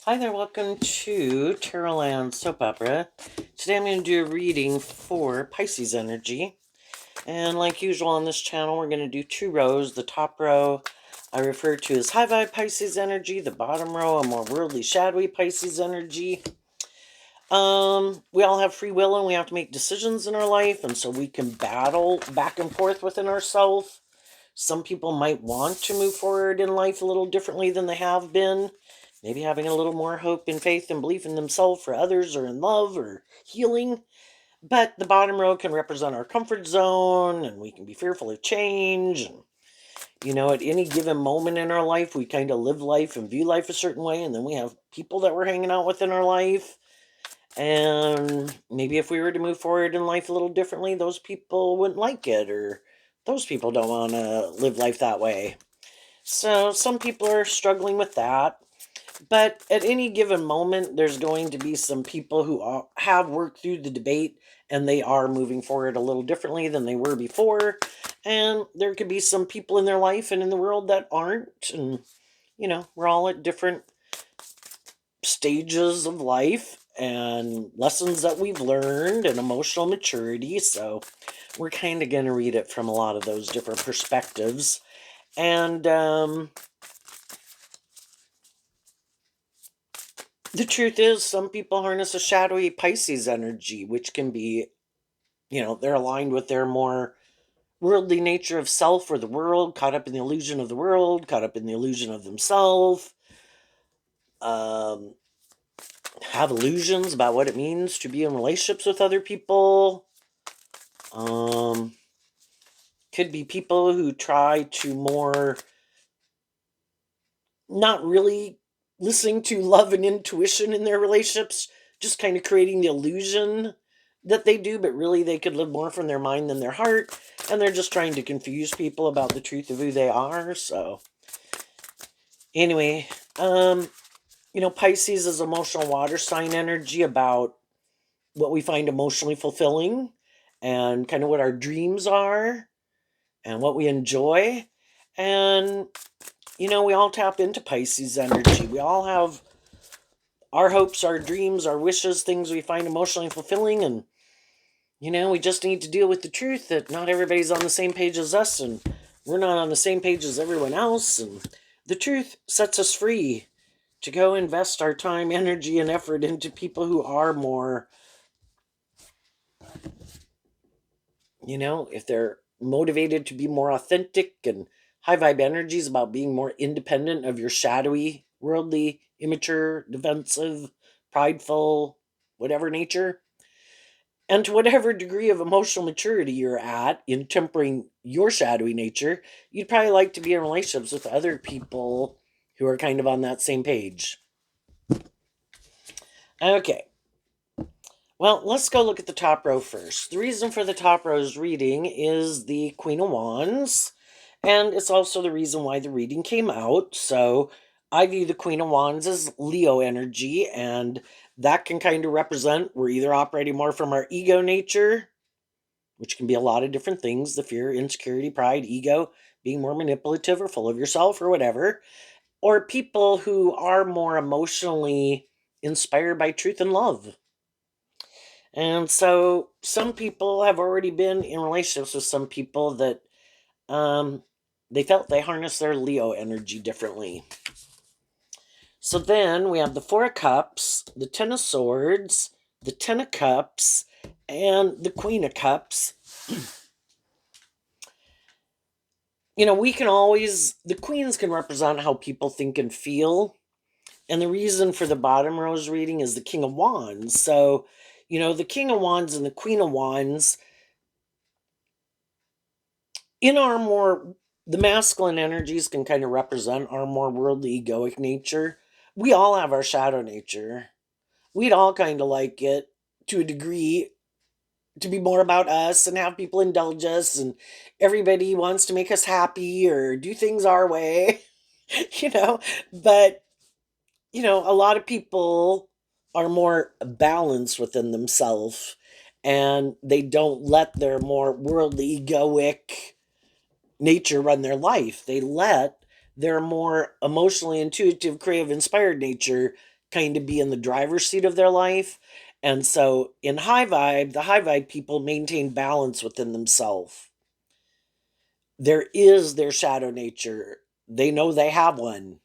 Hi there, welcome to Tarotland Soap Opera. Today I'm going to do a reading for Pisces energy. And like usual on this channel, we're going to do two rows. The top row I refer to as high vibe Pisces energy. The bottom row, a more worldly, shadowy Pisces energy. We all have free will and we have to make decisions in our life. And so we can battle back and forth within ourselves. Some people might want to move forward in life a little differently than they have been. Maybe having a little more hope and faith and belief in themselves for others or in love or healing. But the bottom row can represent our comfort zone and we can be fearful of change. And, at any given moment in our life, we kind of live life and view life a certain way. And then we have people that we're hanging out with in our life. And maybe if we were to move forward in life a little differently, those people wouldn't like it, or those people don't want to live life that way. So some people are struggling with that. But at any given moment, there's going to be some people who have worked through the debate and they are moving forward a little differently than they were before. And there could be some people in their life and in the world that aren't. And, we're all at different stages of life and lessons that we've learned and emotional maturity. So we're kind of going to read it from a lot of those different perspectives. And the truth is, some people harness a shadowy Pisces energy, which can be, they're aligned with their more worldly nature of self or the world, caught up in the illusion of the world, caught up in the illusion of themselves, um, have illusions about what it means to be in relationships with other people. Um, could be people who try to more not really listening to love and intuition in their relationships, just kind of creating the illusion that they do, but really they could live more from their mind than their heart, and they're just trying to confuse people about the truth of who they are. So anyway, Pisces is emotional water sign energy, about what we find emotionally fulfilling and kind of what our dreams are and what we enjoy. And we all tap into Pisces energy. We all have our hopes, our dreams, our wishes, things we find emotionally fulfilling. And, we just need to deal with the truth that not everybody's on the same page as us, and we're not on the same page as everyone else. And the truth sets us free to go invest our time, energy, and effort into people who are more, if they're motivated to be more authentic. And high vibe energy is about being more independent of your shadowy, worldly, immature, defensive, prideful, whatever nature. And to whatever degree of emotional maturity you're at in tempering your shadowy nature, you'd probably like to be in relationships with other people who are kind of on that same page. Okay, well, let's go look at the top row first. The reason for the top row's reading is the Queen of Wands, and it's also the reason why the reading came out. So I view the Queen of Wands as Leo energy, and that can kind of represent we're either operating more from our ego nature, which can be a lot of different things: the fear, insecurity, pride, ego, being more manipulative or full of yourself or whatever, or people who are more emotionally inspired by truth and love. And so some people have already been in relationships with some people that um, they felt they harnessed their Leo energy differently. So then we have the Four of Cups, the Ten of Swords, the Ten of Cups, and the Queen of Cups. We can always, the queens can represent how people think and feel. And the reason for the bottom rose reading is the King of Wands. So, the King of Wands and the Queen of Wands, in our more, the masculine energies can kind of represent our more worldly egoic nature. We all have our shadow nature. We'd all kind of like it to a degree to be more about us and have people indulge us, and everybody wants to make us happy or do things our way. you know but a lot of people are more balanced within themselves, and they don't let their more worldly egoic nature run their life. They let their more emotionally intuitive, creative, inspired nature kind of be in the driver's seat of their life. And so in high vibe, the high vibe people maintain balance within themselves. There is their shadow nature. They know they have one.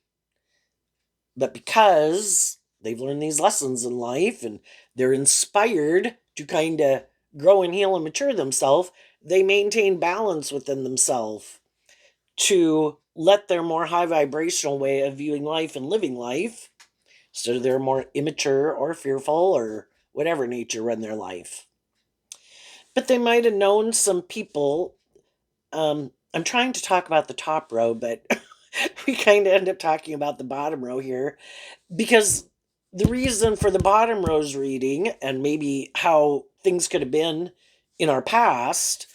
But because they've learned these lessons in life and they're inspired to kind of grow and heal and mature themselves, they maintain balance within themselves to let their more high vibrational way of viewing life and living life instead of their more immature or fearful or whatever nature run their life. But they might have known some people. I'm trying to talk about the top row, but we kind of end up talking about the bottom row here because the reason for the bottom row's reading and maybe how things could have been in our past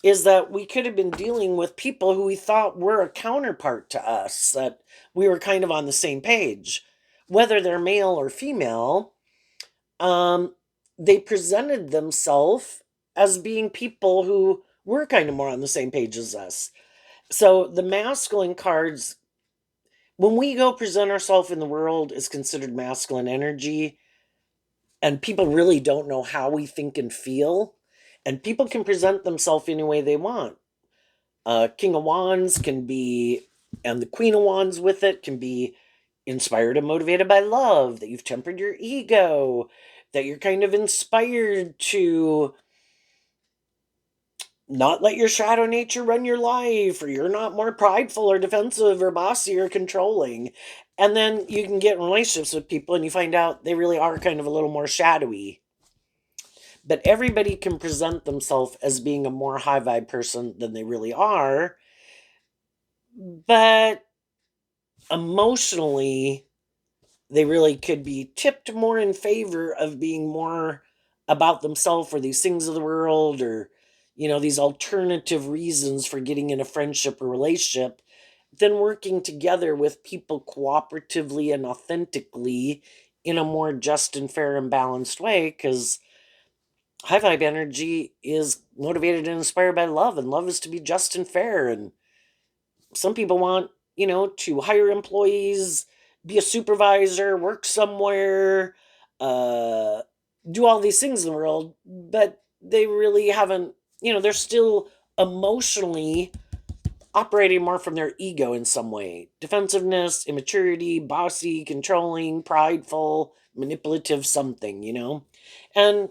is that we could have been dealing with people who we thought were a counterpart to us, that we were kind of on the same page. Whether they're male or female, um, they presented themselves as being people who were kind of more on the same page as us. So the masculine cards, when we go present ourselves in the world, is considered masculine energy, and people really don't know how we think and feel. And people can present themselves any way they want. King of Wands can be, and the Queen of Wands with it can be inspired and motivated by love, that you've tempered your ego, that you're kind of inspired to not let your shadow nature run your life, or you're not more prideful or defensive or bossy or controlling. And then you can get in relationships with people and you find out they really are kind of a little more shadowy. But everybody can present themselves as being a more high vibe person than they really are. But emotionally, they really could be tipped more in favor of being more about themselves or these things of the world, or these alternative reasons for getting in a friendship or relationship, than working together with people cooperatively and authentically in a more just and fair and balanced way, because high vibe energy is motivated and inspired by love, and love is to be just and fair. And some people want, to hire employees, be a supervisor, work somewhere, uh, do all these things in the world, but they really haven't, they're still emotionally operating more from their ego in some way. Defensiveness, immaturity, bossy, controlling, prideful, manipulative, something. And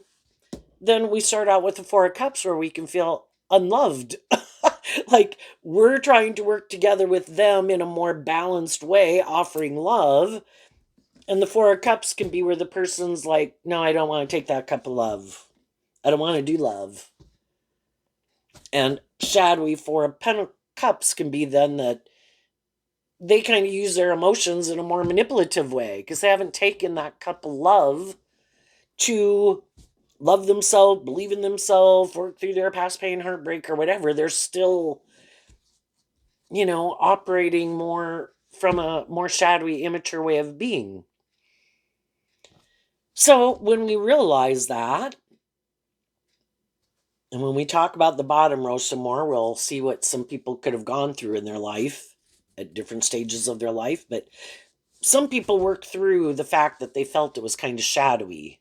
then we start out with the Four of Cups where we can feel unloved. Like we're trying to work together with them in a more balanced way, offering love. And the Four of Cups can be where the person's like, no, I don't want to take that cup of love. I don't want to do love. And shadowy Four of Cups can be then that they kind of use their emotions in a more manipulative way because they haven't taken that cup of love to love themselves, believe in themselves, work through their past pain, heartbreak, or whatever. They're still, operating more from a more shadowy, immature way of being. So when we realize that, and when we talk about the bottom row some more, we'll see what some people could have gone through in their life at different stages of their life. But some people work through the fact that they felt it was kind of shadowy.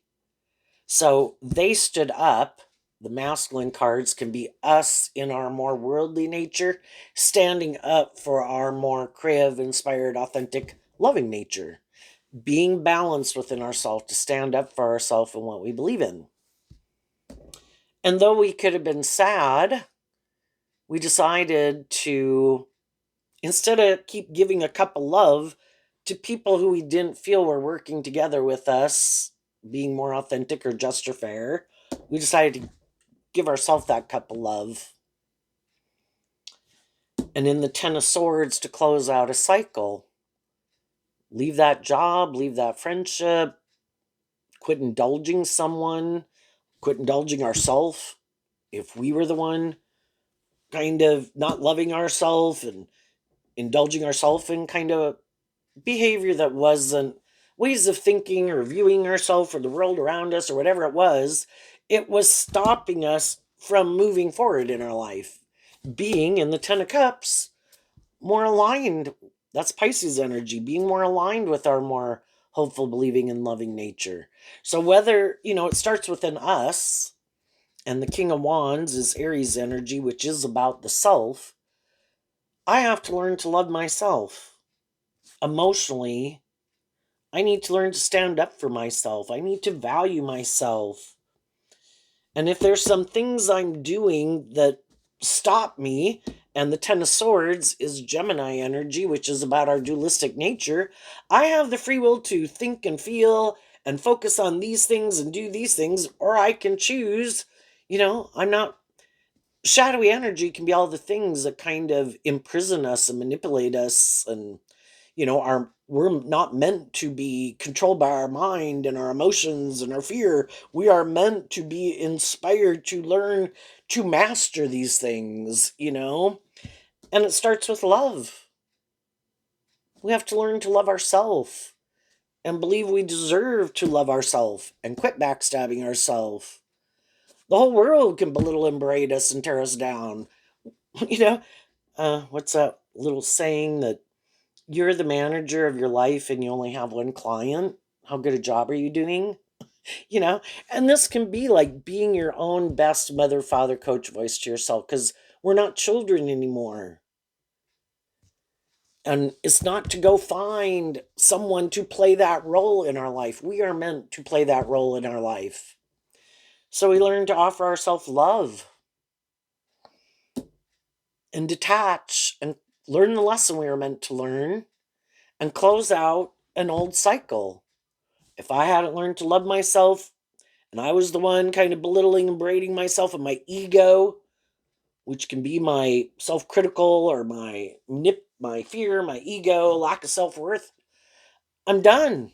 So they stood up. The masculine cards can be us in our more worldly nature, standing up for our more creative, inspired, authentic, loving nature, being balanced within ourselves to stand up for ourselves and what we believe in. And though we could have been sad, we decided to, instead of keep giving a cup of love to people who we didn't feel were working together with us, being more authentic or just or fair, we decided to give ourselves that cup of love. And in the Ten of Swords, to close out a cycle, leave that job, leave that friendship, quit indulging someone, quit indulging ourselves. If we were the one kind of not loving ourselves and indulging ourselves in kind of behavior that wasn't ways of thinking or viewing ourselves or the world around us or whatever it was stopping us from moving forward in our life. Being in the Ten of Cups, more aligned. That's Pisces energy, being more aligned with our more hopeful, believing, and loving nature. So whether, it starts within us, and the King of Wands is Aries energy, which is about the self. I have to learn to love myself. Emotionally, I need to learn to stand up for myself. I need to value myself. And if there's some things I'm doing that stop me, and the Ten of Swords is Gemini energy, which is about our dualistic nature, I have the free will to think and feel and focus on these things and do these things, or I can choose, I'm not. Shadowy energy can be all the things that kind of imprison us and manipulate us, and we're not meant to be controlled by our mind and our emotions and our fear. We are meant to be inspired to learn to master these things. And it starts with love. We have to learn to love ourselves and believe we deserve to love ourselves and quit backstabbing ourselves. The whole world can belittle and berate us and tear us down. you know what's that little saying that you're the manager of your life and you only have one client? How good a job are you doing? You know, and this can be like being your own best mother, father, coach voice to yourself, because we're not children anymore. And it's not to go find someone to play that role in our life. We are meant to play that role in our life. So we learn to offer ourselves love and detach and learn the lesson we are meant to learn and close out an old cycle. If I hadn't learned to love myself and I was the one kind of belittling and berating myself and my ego, which can be my self-critical or my fear, my ego, lack of self-worth, I'm done.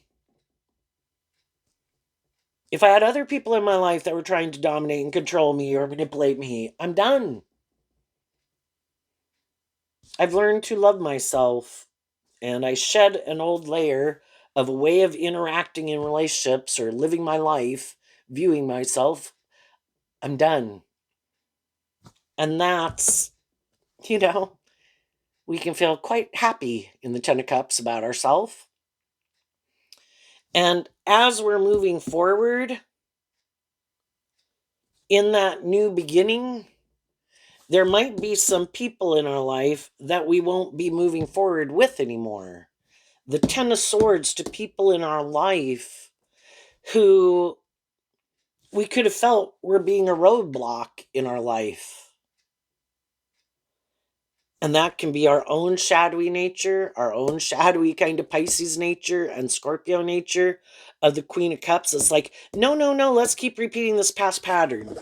If I had other people in my life that were trying to dominate and control me or manipulate me, I'm done. I've learned to love myself, and I shed an old layer of a way of interacting in relationships or living my life, viewing myself. I'm done. And that's, you know, we can feel quite happy in the Ten of Cups about ourselves. And as we're moving forward in that new beginning, there might be some people in our life that we won't be moving forward with anymore. The Ten of Swords to people in our life who we could have felt were being a roadblock in our life. And that can be our own shadowy nature, our own shadowy kind of Pisces nature and Scorpio nature of the Queen of Cups. It's like, no, no, no, let's keep repeating this past pattern.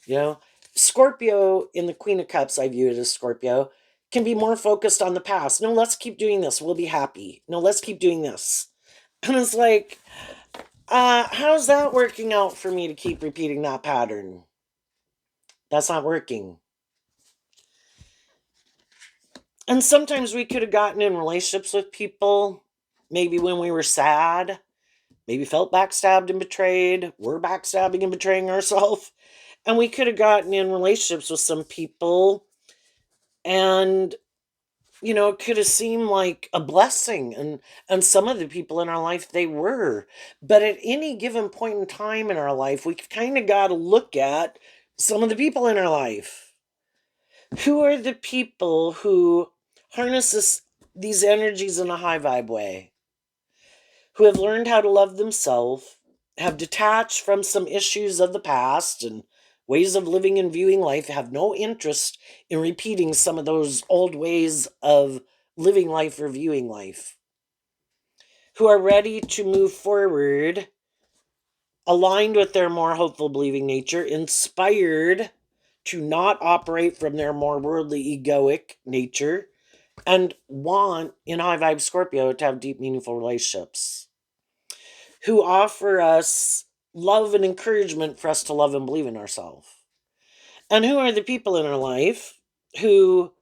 You know, Scorpio in the Queen of Cups, I view it as Scorpio, can be more focused on the past. No, let's keep doing this. We'll be happy. No, let's keep doing this. And it's like, how's that working out for me to keep repeating that pattern? That's not working. And sometimes we could have gotten in relationships with people, maybe when we were sad, maybe felt backstabbed and betrayed, we're backstabbing and betraying ourselves. And we could have gotten in relationships with some people, and it could have seemed like a blessing, and some of the people in our life, they were. But at any given point in time in our life, we kind of got to look at some of the people in our life. Who are the people who harness these energies in a high vibe way, who have learned how to love themselves, have detached from some issues of the past and ways of living and viewing life, have no interest in repeating some of those old ways of living life or viewing life, who are ready to move forward, aligned with their more hopeful, believing nature, inspired to not operate from their more worldly, egoic nature, and want in high vibe Scorpio to have deep, meaningful relationships, who offer us love and encouragement for us to love and believe in ourselves. And who are the people in our life who,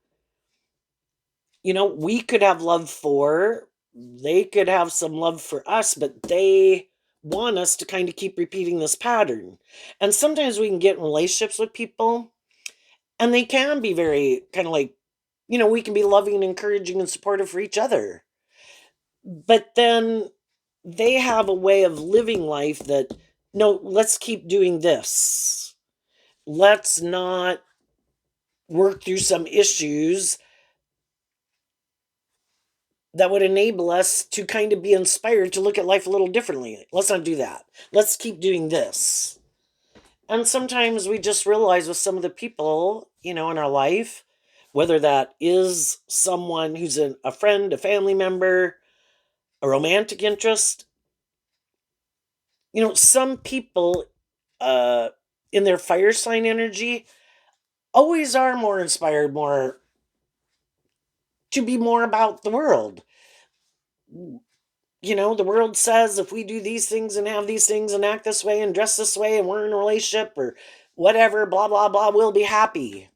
we could have love for, they could have some love for us, but they want us to kind of keep repeating this pattern. And sometimes we can get in relationships with people, and they can be very kind of like, we can be loving and encouraging and supportive for each other. But then they have a way of living life that, no, let's keep doing this. Let's not work through some issues that would enable us to kind of be inspired to look at life a little differently. Let's not do that. Let's keep doing this. And sometimes we just realize with some of the people, in our life, whether that is someone who's a friend, a family member, a romantic interest, some people uh, in their fire sign energy always are more inspired, more to be more about the world. The world says if we do these things and have these things and act this way and dress this way and we're in a relationship or whatever, blah, blah, blah, we'll be happy.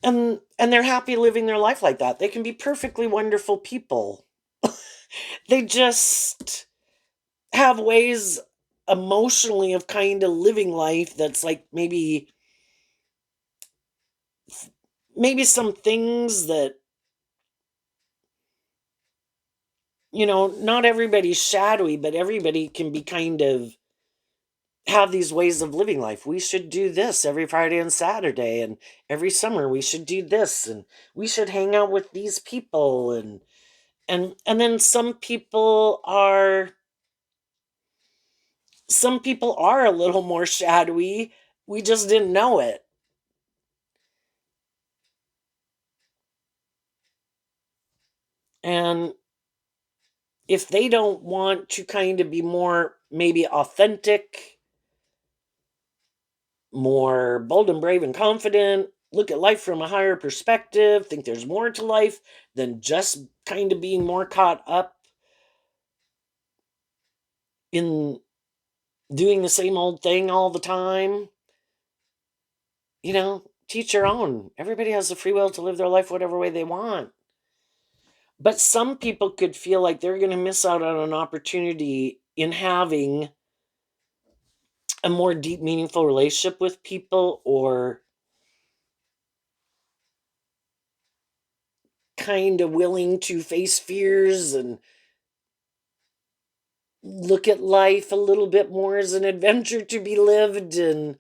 And they're happy living their life like that. They can be perfectly wonderful people. They just have ways emotionally of kind of living life that's like maybe some things that, not everybody's shadowy, but everybody can be kind of have these ways of living life. We should do this every Friday and Saturday, and every summer we should do this, and we should hang out with these people, and then some people are a little more shadowy. We just didn't know it. And if they don't want to kind of be more maybe authentic, more bold and brave and confident, look at life from a higher perspective, think there's more to life than just kind of being more caught up in doing the same old thing all the time, teach your own. Everybody has the free will to live their life whatever way they want. But some people could feel like they're going to miss out on an opportunity in having a more deep, meaningful relationship with people, or kind of willing to face fears and look at life a little bit more as an adventure to be lived. And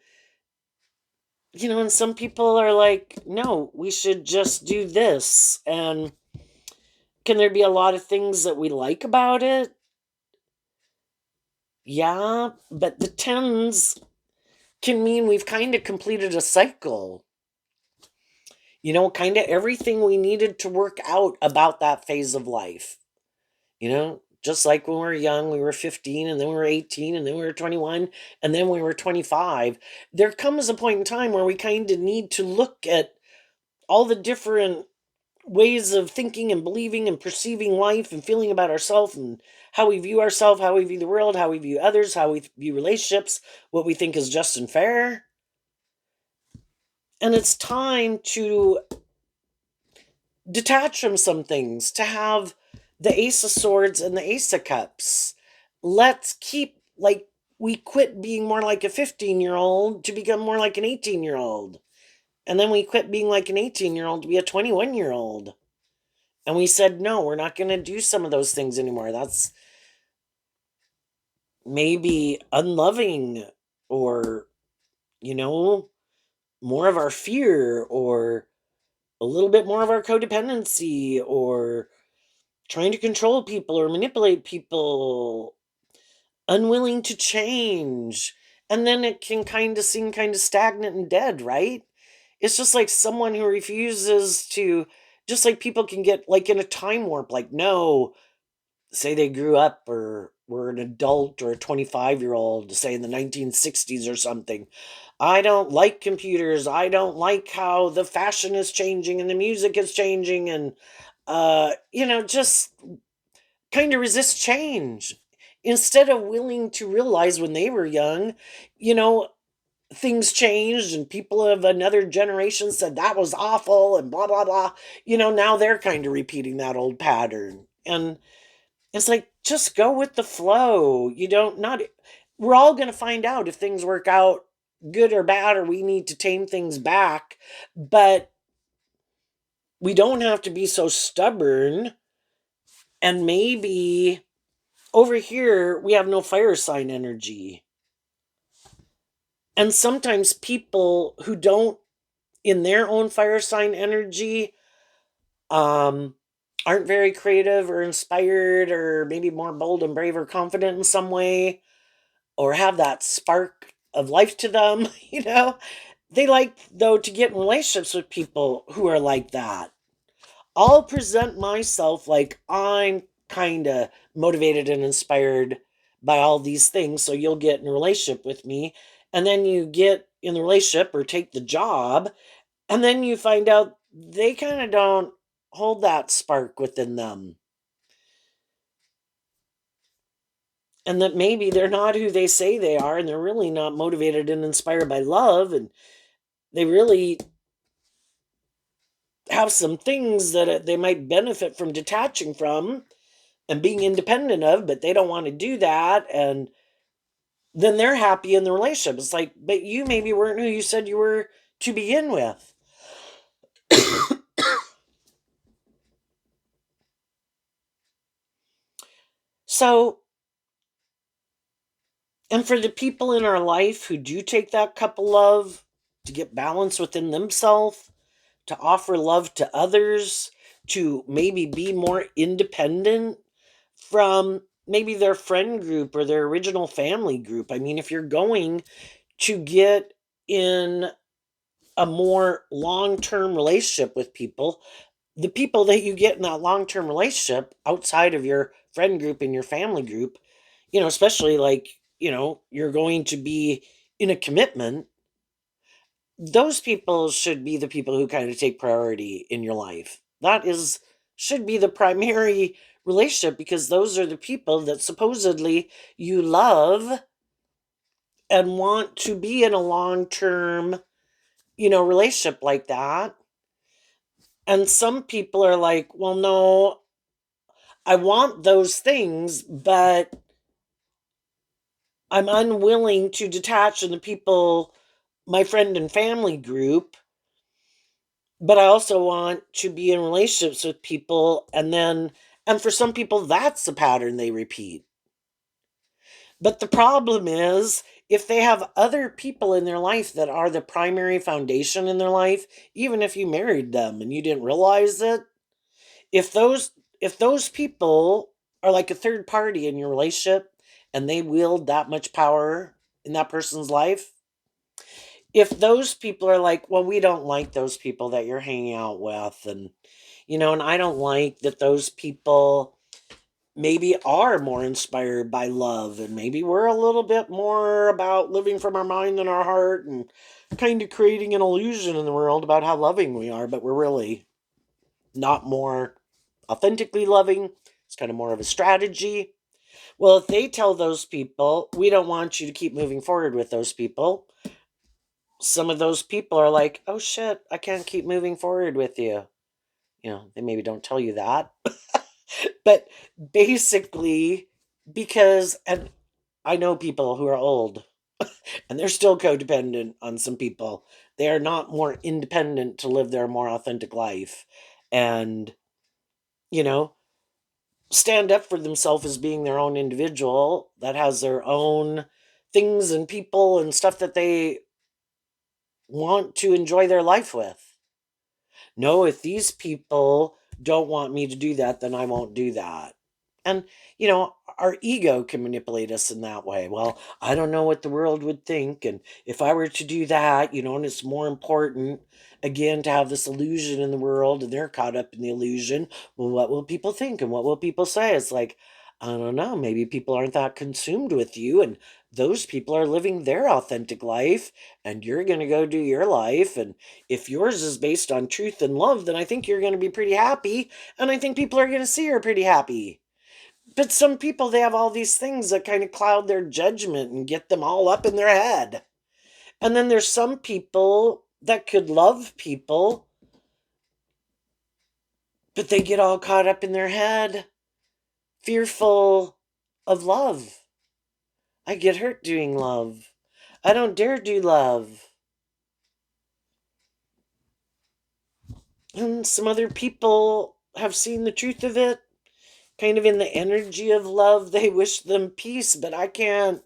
some people are like, no, we should just do this. And can there be a lot of things that we like about it? Yeah, but the tens can mean we've kind of completed a cycle. Kind of everything we needed to work out about that phase of life. Just like when we were young, we were 15, and then we were 18, and then we were 21, and then we were 25. There comes a point in time where we kind of need to look at all the different ways of thinking and believing and perceiving life and feeling about ourselves, and how we view ourselves, how we view the world, how we view others, how we view relationships, what we think is just and fair. And it's time to detach from some things, to have the Ace of Swords and the Ace of Cups. Let's keep, like, we quit being more like a 15-year-old to become more like an 18-year-old. And then we quit being like an 18-year-old to be a 21-year-old. And we said, no, we're not going to do some of those things anymore. That's maybe unloving, or, you know, more of our fear, or a little bit more of our codependency, or trying to control people or manipulate people, unwilling to change. And then it can kind of seem kind of stagnant and dead, right? It's just like someone who refuses to, just like people can get like in a time warp, like, no, say they grew up or were an adult or a 25-year-old, say in the 1960s or something. I don't like computers. I don't like how the fashion is changing and the music is changing, and just kind of resist change. Instead of willing to realize when they were young, you know, things changed and people of another generation said that was awful and blah blah blah. Now they're kind of repeating that old pattern. And it's like, just go with the flow. You don't not We're all going to find out if things work out good or bad, or we need to tame things back. But we don't have to be so stubborn And maybe over here we have no fire sign energy. And sometimes people who don't in their own fire sign energy um aren't very creative or inspired or maybe more bold and brave or confident in some way or have that spark of life to them, They like though to get in relationships with people who are like that. I'll present myself like I'm kind of motivated and inspired by all these things. So you'll get in a relationship with me. And then you get in the relationship or take the job. And then you find out they kind of don't hold that spark within them. And that maybe they're not who they say they are. And they're really not motivated and inspired by love. And they really have some things that they might benefit from detaching from and being independent of, but they don't want to do that. And then they're happy in the relationship. It's like, but you maybe weren't who you said you were to begin with. So, and for the people in our life who do take that cup of love to get balance within themselves, to offer love to others, to maybe be more independent from maybe their friend group or their original family group. I mean, if you're going to get in a more long-term relationship with people, the people that you get in that long-term relationship outside of your friend group and your family group, especially like, you're going to be in a commitment, those people should be the people who kind of take priority in your life. That is should be the primary relationship because those are the people that supposedly you love and want to be in a long-term, relationship like that. And some people are like, well, no, I want those things, but I'm unwilling to detach in the people, my friend and family group, but I also want to be in relationships with people. And for some people, that's the pattern they repeat. But the problem is, if they have other people in their life that are the primary foundation in their life, even if you married them and you didn't realize it, if those people are like a third party in your relationship and they wield that much power in that person's life, if those people are like, well, we don't like those people that you're hanging out with, and I don't like that those people maybe are more inspired by love, and maybe we're a little bit more about living from our mind than our heart and kind of creating an illusion in the world about how loving we are, but we're really not more authentically loving. It's kind of more of a strategy. Well, if they tell those people, we don't want you to keep moving forward with those people, some of those people are like, oh shit, I can't keep moving forward with you. They maybe don't tell you that. But basically, because, and I know people who are old and they're still codependent on some people. They are not more independent to live their more authentic life. And, you know, stand up for themselves as being their own individual that has their own things and people and stuff that they want to enjoy their life with. No, if these people don't want me to do that, then I won't do that. And, our ego can manipulate us in that way. Well, I don't know what the world would think. And if I were to do that, and it's more important, again, to have this illusion in the world and they're caught up in the illusion. Well, what will people think? And what will people say? It's like, I don't know. Maybe people aren't that consumed with you. And those people are living their authentic life. And you're going to go do your life. And if yours is based on truth and love, then I think you're going to be pretty happy. And I think people are going to see you're pretty happy. But some people, they have all these things that kind of cloud their judgment and get them all up in their head. And then there's some people that could love people, but they get all caught up in their head, fearful of love. I get hurt doing love. I don't dare do love. And some other people have seen the truth of it, kind of in the energy of love. They wish them peace, but I can't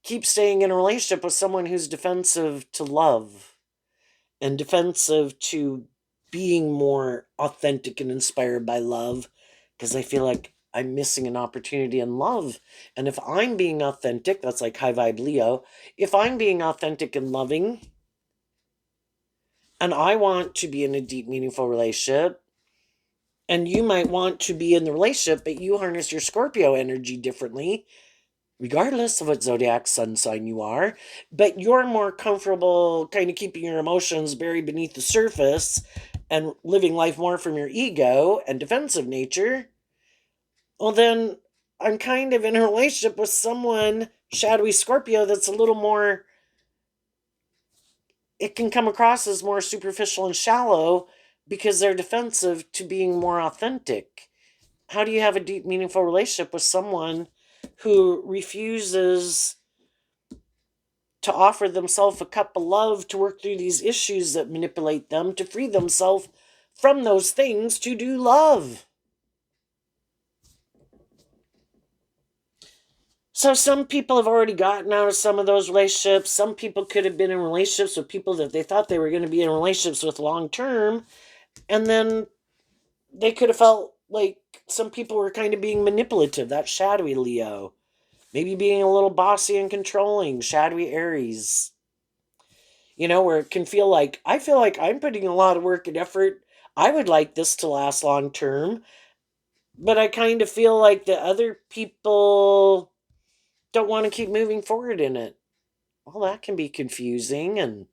keep staying in a relationship with someone who's defensive to love and defensive to being more authentic and inspired by love, because I feel like I'm missing an opportunity in love. And if I'm being authentic, that's like high vibe Leo. If I'm being authentic and loving, and I want to be in a deep, meaningful relationship, and you might want to be in the relationship, but you harness your Scorpio energy differently, regardless of what zodiac sun sign you are, but you're more comfortable kind of keeping your emotions buried beneath the surface and living life more from your ego and defensive nature, well, then I'm kind of in a relationship with someone, shadowy Scorpio, that's a little more, it can come across as more superficial and shallow because they're defensive to being more authentic. How do you have a deep, meaningful relationship with someone who refuses to offer themselves a cup of love to work through these issues that manipulate them, to free themselves from those things, to do love? So some people have already gotten out of some of those relationships. Some people could have been in relationships with people that they thought they were going to be in relationships with long term, and then they could have felt like some people were kind of being manipulative. That shadowy Leo, maybe being a little bossy and controlling, shadowy Aries. Where it can feel like, I feel like I'm putting a lot of work and effort. I would like this to last long term, but I kind of feel like the other people don't want to keep moving forward in it. Well, that can be confusing.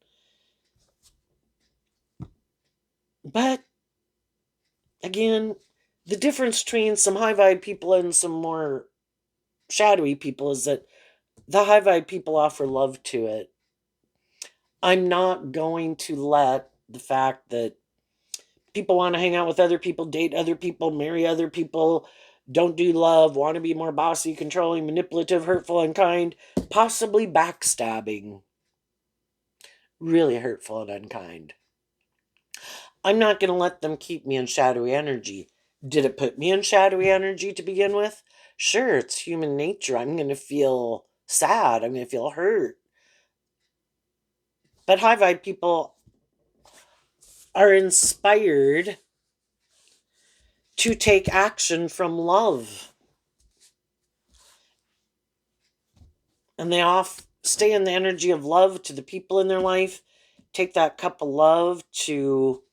But again, the difference between some high vibe people and some more shadowy people is that the high vibe people offer love to it. I'm not going to let the fact that people want to hang out with other people, date other people, marry other people, don't do love, want to be more bossy, controlling, manipulative, hurtful, unkind, possibly backstabbing, really hurtful and unkind. I'm not going to let them keep me in shadowy energy. Did it put me in shadowy energy to begin with? Sure, it's human nature. I'm going to feel sad. I'm going to feel hurt. But high vibe people are inspired to take action from love. And they off stay in the energy of love to the people in their life. Take that cup of love to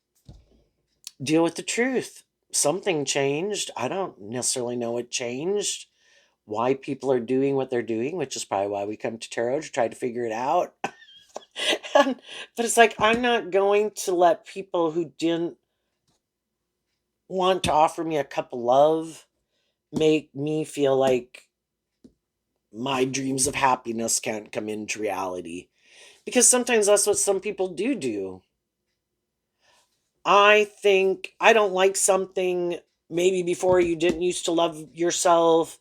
deal with the truth. Something changed. I don't necessarily know what changed, why people are doing what they're doing, which is probably why we come to tarot, to try to figure it out. But it's like, I'm not going to let people who didn't want to offer me a cup of love make me feel like my dreams of happiness can't come into reality. Because sometimes that's what some people do. I think I don't like something, maybe before you didn't used to love yourself.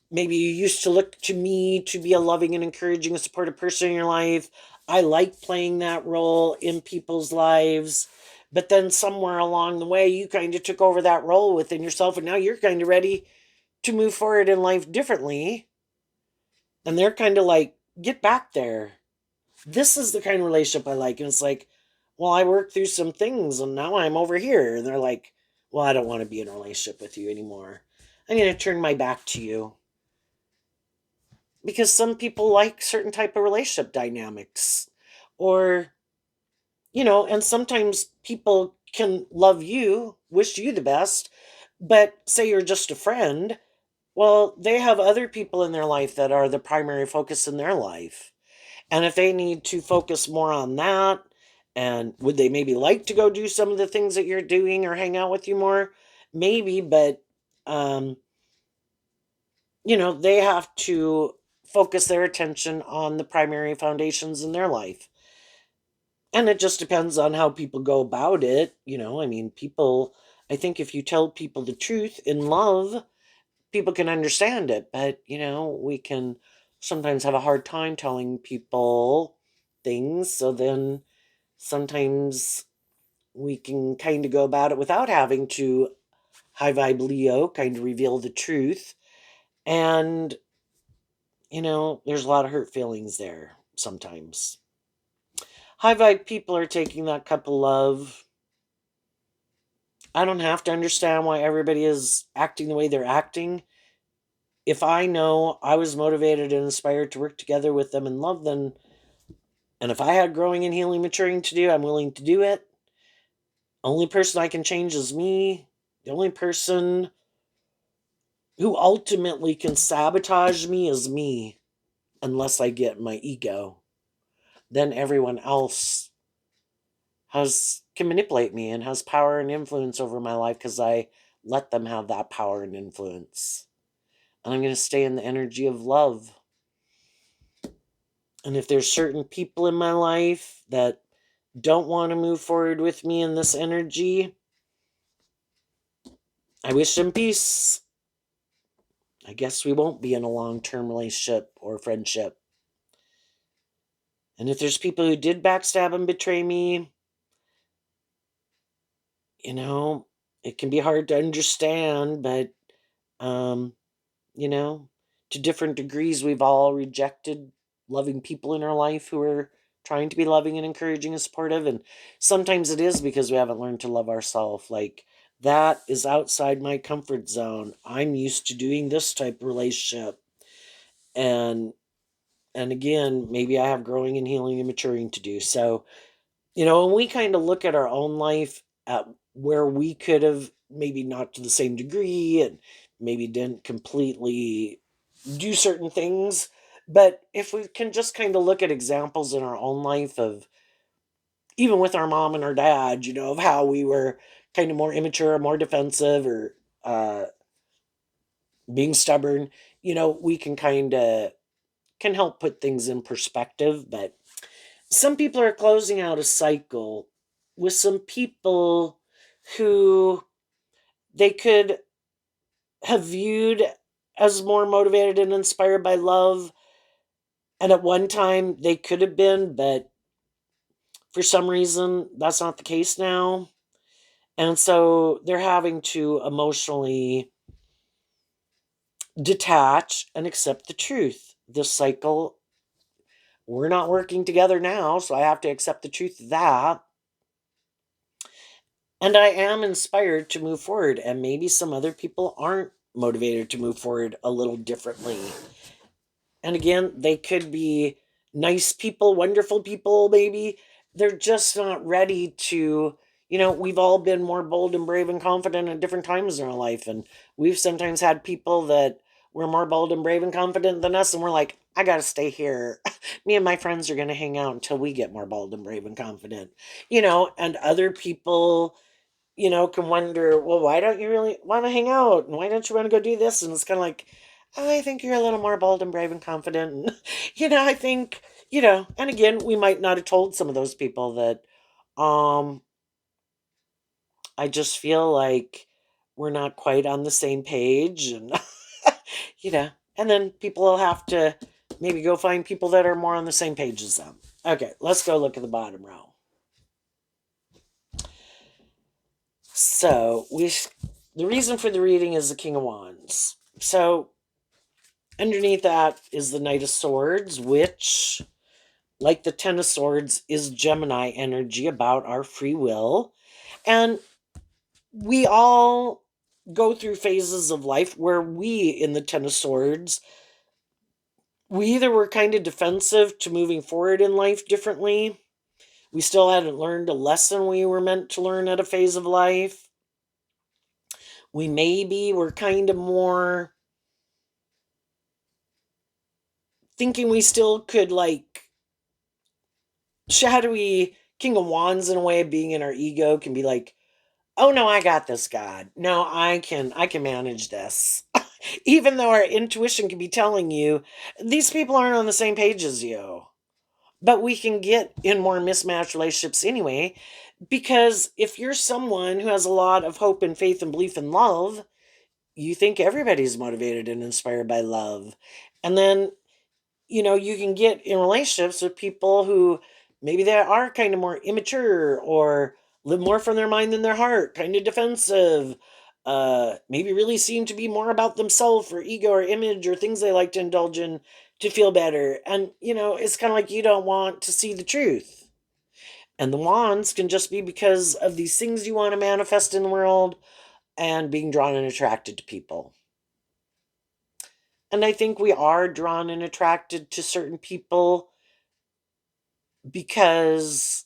Maybe you used to look to me to be a loving and encouraging and supportive person in your life. I like playing that role in people's lives. But then somewhere along the way, you kind of took over that role within yourself, and now you're kind of ready to move forward in life differently. And they're kind of like, get back there. This is the kind of relationship I like. And it's like, well, I worked through some things and now I'm over here. And they're like, well, I don't want to be in a relationship with you anymore. I'm going to turn my back to you. Because some people like certain type of relationship dynamics. Or, and sometimes people can love you, wish you the best, but say you're just a friend. Well, they have other people in their life that are the primary focus in their life. And if they need to focus more on that, and would they maybe like to go do some of the things that you're doing or hang out with you more? Maybe, but um, they have to focus their attention on the primary foundations in their life. And it just depends on how people go about it. I mean, people, I think if you tell people the truth in love, people can understand it. But, we can sometimes have a hard time telling people things. So then sometimes we can kind of go about it without having to high vibe Leo kind of reveal the truth. And, there's a lot of hurt feelings there sometimes. High vibe people are taking that cup of love. I don't have to understand why everybody is acting the way they're acting. If I know I was motivated and inspired to work together with them and love them, and if I had growing and healing, maturing to do, I'm willing to do it. Only person I can change is me. The only person who ultimately can sabotage me is me, unless I get my ego. Then everyone else can manipulate me and has power and influence over my life because I let them have that power and influence. And I'm going to stay in the energy of love. And if there's certain people in my life that don't want to move forward with me in this energy, I wish them peace. I guess we won't be in a long-term relationship or friendship. And if there's people who did backstab and betray me, you know, it can be hard to understand, but, um, you know, to different degrees, we've all rejected loving people in our life who are trying to be loving and encouraging and supportive. And sometimes it is because we haven't learned to love ourselves. Like, that is outside my comfort zone. I'm used to doing this type of relationship. And again, maybe I have growing and healing and maturing to do. So, when we kind of look at our own life, at where we could have maybe not to the same degree and maybe didn't completely do certain things, but if we can just kind of look at examples in our own life of even with our mom and our dad, of how we were kind of more immature, more defensive, or uh, being stubborn, we can kind of can help put things in perspective. But some people are closing out a cycle with some people who they could have viewed as more motivated and inspired by love. And at one time they could have been, but for some reason that's not the case now. And so they're having to emotionally detach and accept the truth. This cycle, we're not working together now, so I have to accept the truth of that. And I am inspired to move forward, and maybe some other people aren't motivated to move forward a little differently. And again, they could be nice people, wonderful people, maybe. They're just not ready to, we've all been more bold and brave and confident at different times in our life. And we've sometimes had people that were more bold and brave and confident than us. And we're like, I got to stay here. Me and my friends are going to hang out until we get more bold and brave and confident, and other people can wonder, well, why don't you really want to hang out? And why don't you want to go do this? And it's kind of like, oh, I think you're a little more bold and brave and confident. And, I think, and again, we might not have told some of those people that, um, I just feel like we're not quite on the same page. And, and then people will have to maybe go find people that are more on the same page as them. Okay, let's go look at the bottom row. So the reason for the reading is the King of Wands. So underneath that is the Knight of Swords, which, like the Ten of Swords, is Gemini energy about our free will. And we all go through phases of life where we, in the Ten of Swords, we either were kind of defensive to moving forward in life differently. We still hadn't learned a lesson we were meant to learn at a phase of life. We maybe were kind of more thinking we still could, like, shadowy King of Wands, in a way, being in our ego, can be like, oh no, I got this, God. No, I can manage this. Even though our intuition can be telling you these people aren't on the same page as you. But we can get in more mismatched relationships anyway, because if you're someone who has a lot of hope and faith and belief in love, you think everybody's motivated and inspired by love. And then you can get in relationships with people who maybe they are kind of more immature or live more from their mind than their heart, kind of defensive. maybe really seem to be more about themselves or ego or image or things they like to indulge in to feel better. And, it's kind of like you don't want to see the truth. And the wands can just be because of these things you want to manifest in the world and being drawn and attracted to people. And I think we are drawn and attracted to certain people because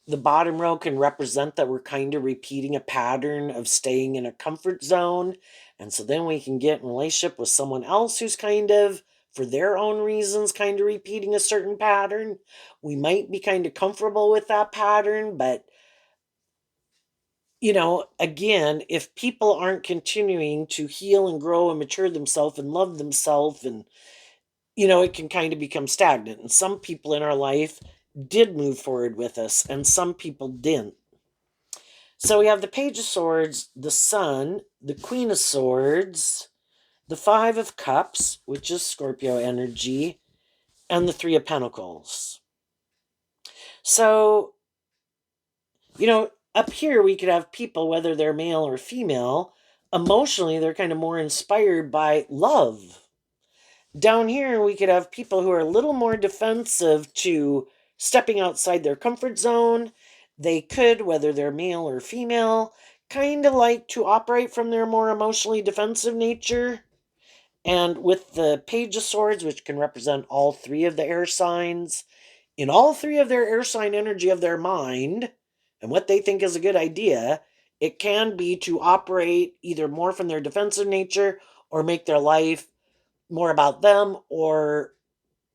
the bottom row can represent that we're kind of repeating a pattern of staying in a comfort zone. And so then we can get in relationship with someone else who's kind of, for their own reasons, kind of repeating a certain pattern. We might be kind of comfortable with that pattern, but again, if people aren't continuing to heal and grow and mature themselves and love themselves, and, it can kind of become stagnant. And some people in our life did move forward with us, and some people didn't. So we have the Page of Swords, the Sun, the Queen of Swords, the Five of Cups, which is Scorpio energy, and the Three of Pentacles. So, up here we could have people, whether they're male or female, emotionally they're kind of more inspired by love. Down here we could have people who are a little more defensive to stepping outside their comfort zone. They could, whether they're male or female, kind of like to operate from their more emotionally defensive nature. And with the Page of Swords, which can represent all three of the air signs, in all three of their air sign energy of their mind and what they think is a good idea, it can be to operate either more from their defensive nature or make their life more about them, or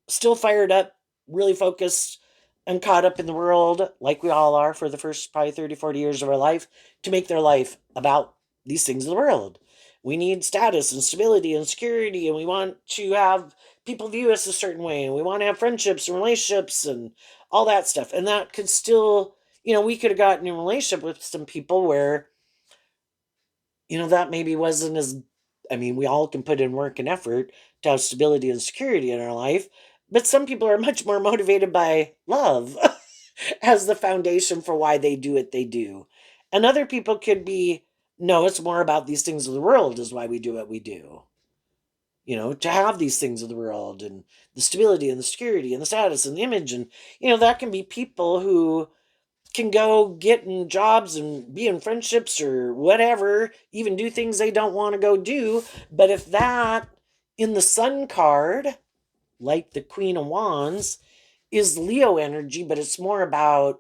still fired up, really focused and caught up in the world like we all are for the first probably 30, 40 years of our life, to make their life about these things of the world. We need status and stability and security, and we want to have people view us a certain way, and we want to have friendships and relationships and all that stuff. And that could still, we could have gotten in a relationship with some people where, that maybe wasn't as, we all can put in work and effort to have stability and security in our life, but some people are much more motivated by love as the foundation for why they do what they do. And other people could be, no, it's more about these things of the world is why we do what we do. To have these things of the world and the stability and the security and the status and the image. And, that can be people who can go get in jobs and be in friendships or whatever, even do things they don't want to go do. But if that in the Sun card, like the Queen of Wands, is Leo energy, but it's more about,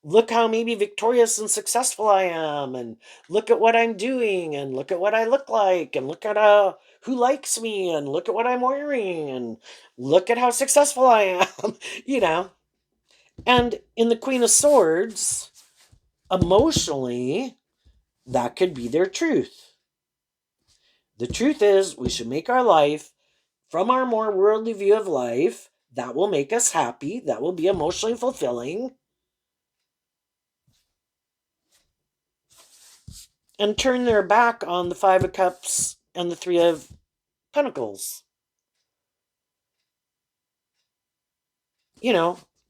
look how maybe victorious and successful I am, and look at what I'm doing, and look at what I look like, and look at who likes me, and look at what I'm wearing, and look at how successful I am, you know. And in the Queen of Swords, emotionally, that could be their truth. The truth is, we should make our life from our more worldly view of life. That will make us happy. That will be emotionally fulfilling. And turn their back on the Five of Cups and the Three of Pentacles.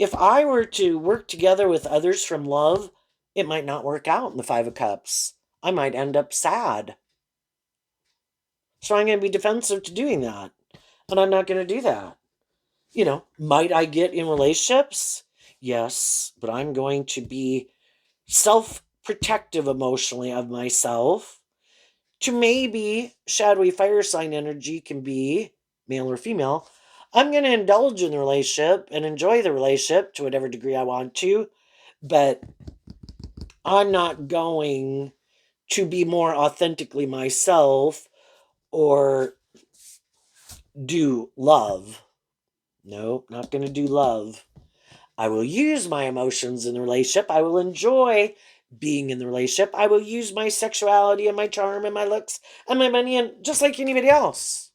If I were to work together with others from love, it might not work out in the Five of Cups. I might end up sad. So I'm going to be defensive to doing that. And I'm not going to do that. Might I get in relationships? Yes, but I'm going to be self-protective emotionally of myself. To maybe shadowy fire sign energy can be male or female. I'm going to indulge in the relationship and enjoy the relationship to whatever degree I want to, but I'm not going to be more authentically myself or do love. No, not going to do love. I will use my emotions in the relationship. I will enjoy being in the relationship. I will use my sexuality and my charm and my looks and my money, and just like anybody else.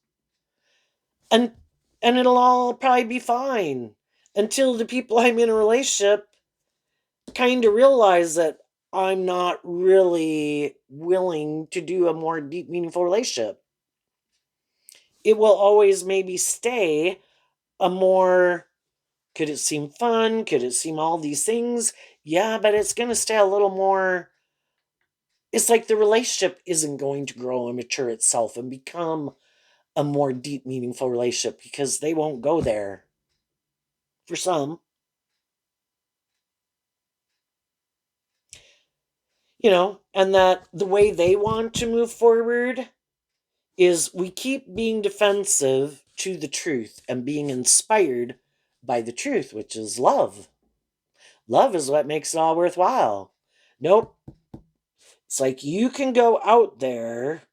And it'll all probably be fine until the people I'm in a relationship kind of realize that I'm not really willing to do a more deep, meaningful relationship. It will always maybe stay a more, could it seem fun? Could it seem all these things? Yeah, but it's going to stay a little more it's like the relationship isn't going to grow and mature itself and become a more deep, meaningful relationship because they won't go there for some, and that the way they want to move forward is we keep being defensive to the truth and being inspired by the truth, which is love. Love is what makes it all worthwhile. Nope. It's like you can go out there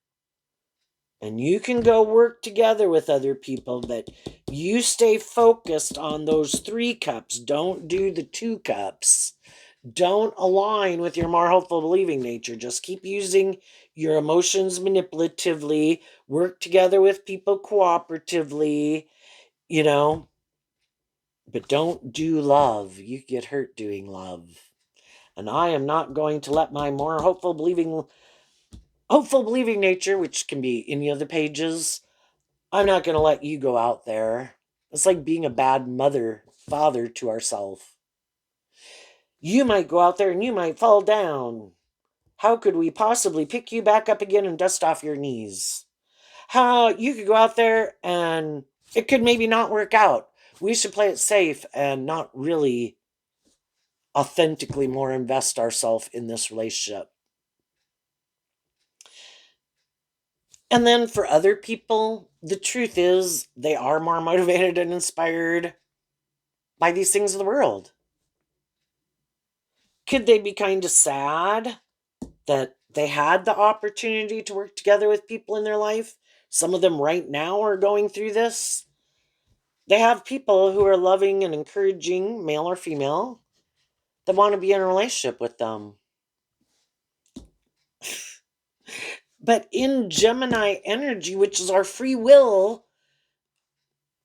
and you can go work together with other people, but you stay focused on those 3 cups. Don't do the 2 cups. Don't align with your more hopeful believing nature. Just keep using your emotions manipulatively, work together with people cooperatively, you know, but don't do love. You get hurt doing love. And I am not going to let my more hopeful believing nature, which can be any of the pages, I'm not going to let you go out there. It's like being a bad father to ourselves. You might go out there and you might fall down. How could we possibly pick you back up again and dust off your knees? How you could go out there and it could maybe not work out. We should play it safe and not really authentically more invest ourselves in this relationship. And then for other people, the truth is they are more motivated and inspired by these things of the world. Could they be kind of sad that they had the opportunity to work together with people in their life? Some of them right now are going through this. They have people who are loving and encouraging, male or female, that want to be in a relationship with them. But in Gemini energy, which is our free will,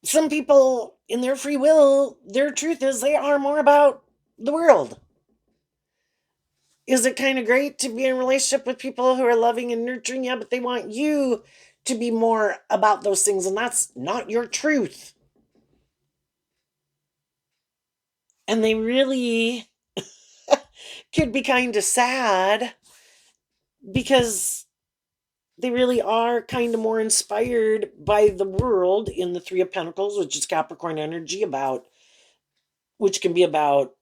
some people in their free will, their truth is they are more about the world. Is it kind of great to be in a relationship with people who are loving and nurturing you, but they want you to be more about those things, and that's not your truth. And they really could be kind of sad because they really are kind of more inspired by the world in the 3 of Pentacles, which is Capricorn energy, which can be about,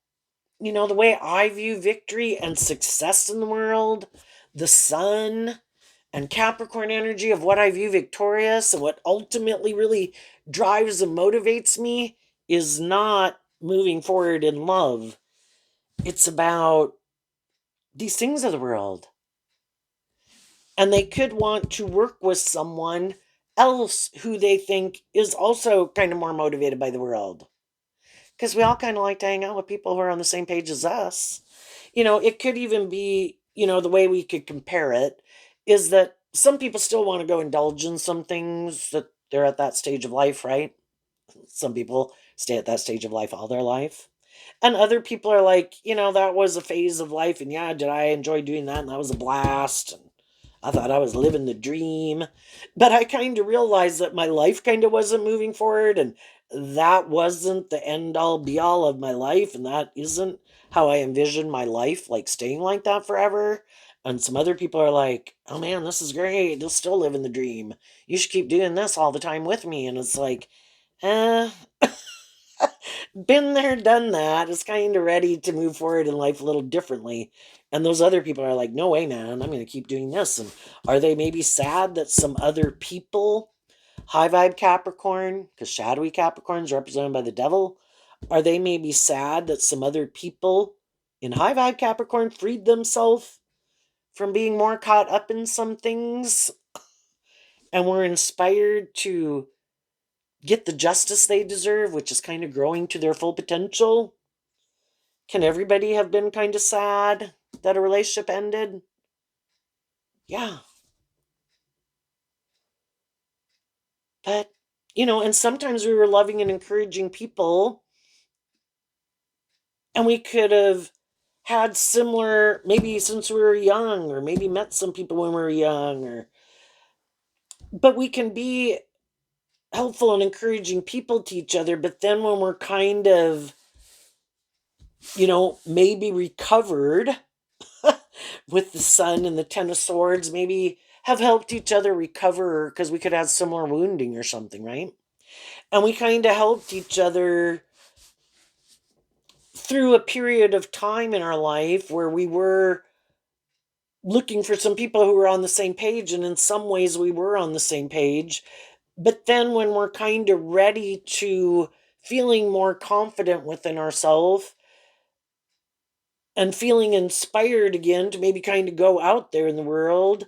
the way I view victory and success in the world, the sun, and Capricorn energy of what I view victorious and what ultimately really drives and motivates me is not moving forward in love. It's about these things of the world. And they could want to work with someone else who they think is also kind of more motivated by the world. Because we all kind of like to hang out with people who are on the same page as us. It could even be, the way we could compare it is that some people still want to go indulge in some things that they're at that stage of life, right? Some people stay at that stage of life all their life. And other people are like, that was a phase of life. And yeah, did I enjoy doing that? And that was a blast. And I thought I was living the dream. But I kind of realized that my life kind of wasn't moving forward. And that wasn't the end all be all of my life. And that isn't how I envisioned my life, like staying like that forever. And some other people are like, oh man, this is great. You'll still live in the dream. You should keep doing this all the time with me. And it's like, eh, been there, done that. Is kind of ready to move forward in life a little differently. And those other people are like, no way, man, I'm going to keep doing this. And are they maybe sad that some other people, high vibe Capricorn, because shadowy Capricorn is represented by the devil, are they maybe sad that some other people in high vibe Capricorn freed themselves from being more caught up in some things and were inspired to get the justice they deserve, which is kind of growing to their full potential? Can everybody have been kind of sad that a relationship ended? Yeah. But, and sometimes we were loving and encouraging people, and we could have had similar, maybe since we were young, or maybe met some people when we were young, but we can be helpful and encouraging people to each other. But then when we're kind of, maybe recovered with the Sun and the Ten of Swords, maybe have helped each other recover because we could have similar wounding or something, right? And we kind of helped each other through a period of time in our life where we were looking for some people who were on the same page. And in some ways, we were on the same page. But then when we're kind of ready to feeling more confident within ourselves and feeling inspired again to maybe kind of go out there in the world,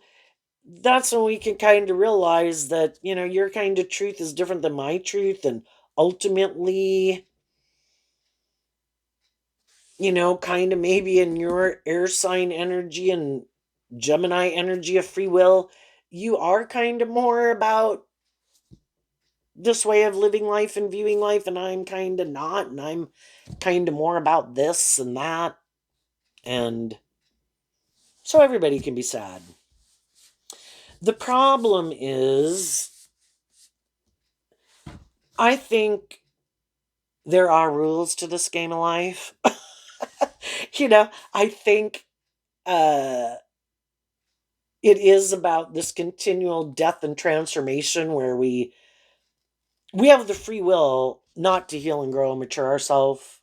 that's when we can kind of realize that, your kind of truth is different than my truth. And ultimately, kind of maybe in your air sign energy and Gemini energy of free will, you are kind of more about this way of living life and viewing life, and I'm kind of not, and I'm kind of more about this and that. And so everybody can be sad. The problem is, I think there are rules to this game of life. I think uh, it is about this continual death and transformation where we have the free will not to heal and grow and mature ourselves.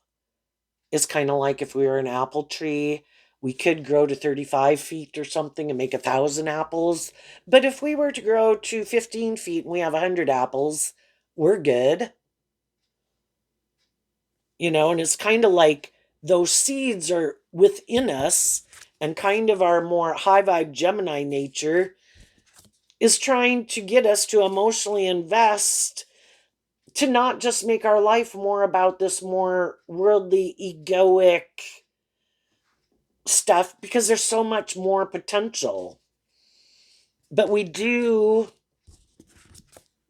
It's kind of like if we were an apple tree, we could grow to 35 feet or something and make 1,000 apples. But if we were to grow to 15 feet and we have 100 apples, we're good. And it's kind of like those seeds are within us, and kind of our more high vibe Gemini nature is trying to get us to emotionally invest, to not just make our life more about this more worldly, egoic stuff, because there's so much more potential. But we do,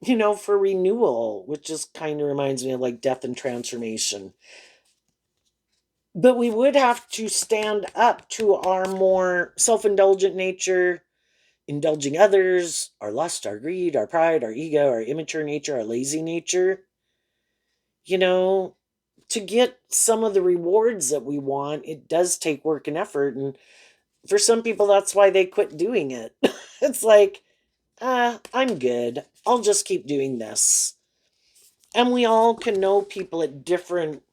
for renewal, which just kind of reminds me of like death and transformation. But we would have to stand up to our more self indulgent nature, indulging others, our lust, our greed, our pride, our ego, our immature nature, our lazy nature, you know, to get some of the rewards that we want. It does take work and effort. And for some people, that's why they quit doing it. It's like, I'm good. I'll just keep doing this. And we all can know people at different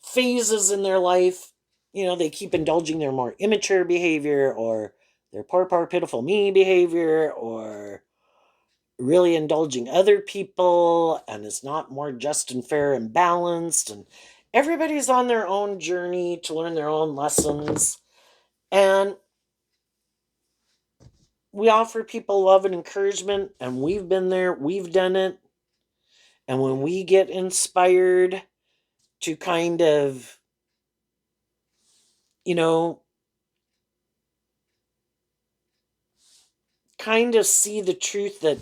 phases in their life. They keep indulging their more immature behavior, or their poor, pitiful me behavior, or really indulging other people, and it's not more just and fair and balanced. And everybody's on their own journey to learn their own lessons. And we offer people love and encouragement, and we've been there, we've done it. And when we get inspired to kind of, you know, kind of see the truth that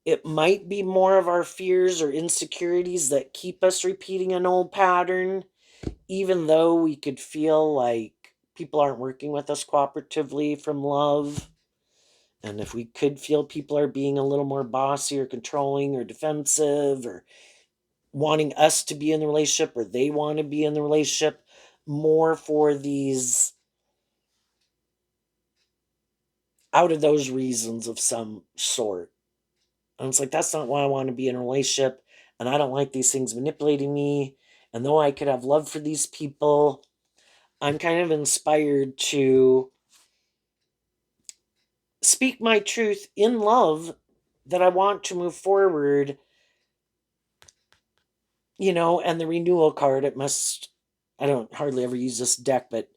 it might be more of our fears or insecurities that keep us repeating an old pattern, even though we could feel like people aren't working with us cooperatively from love. And if we could feel people are being a little more bossy or controlling or defensive, or wanting us to be in the relationship, or they want to be in the relationship more for these, out of those reasons of some sort. And it's like, that's not why I want to be in a relationship. And I don't like these things manipulating me. And though I could have love for these people, I'm kind of inspired to speak my truth in love, that I want to move forward, and the renewal card, I don't hardly ever use this deck, but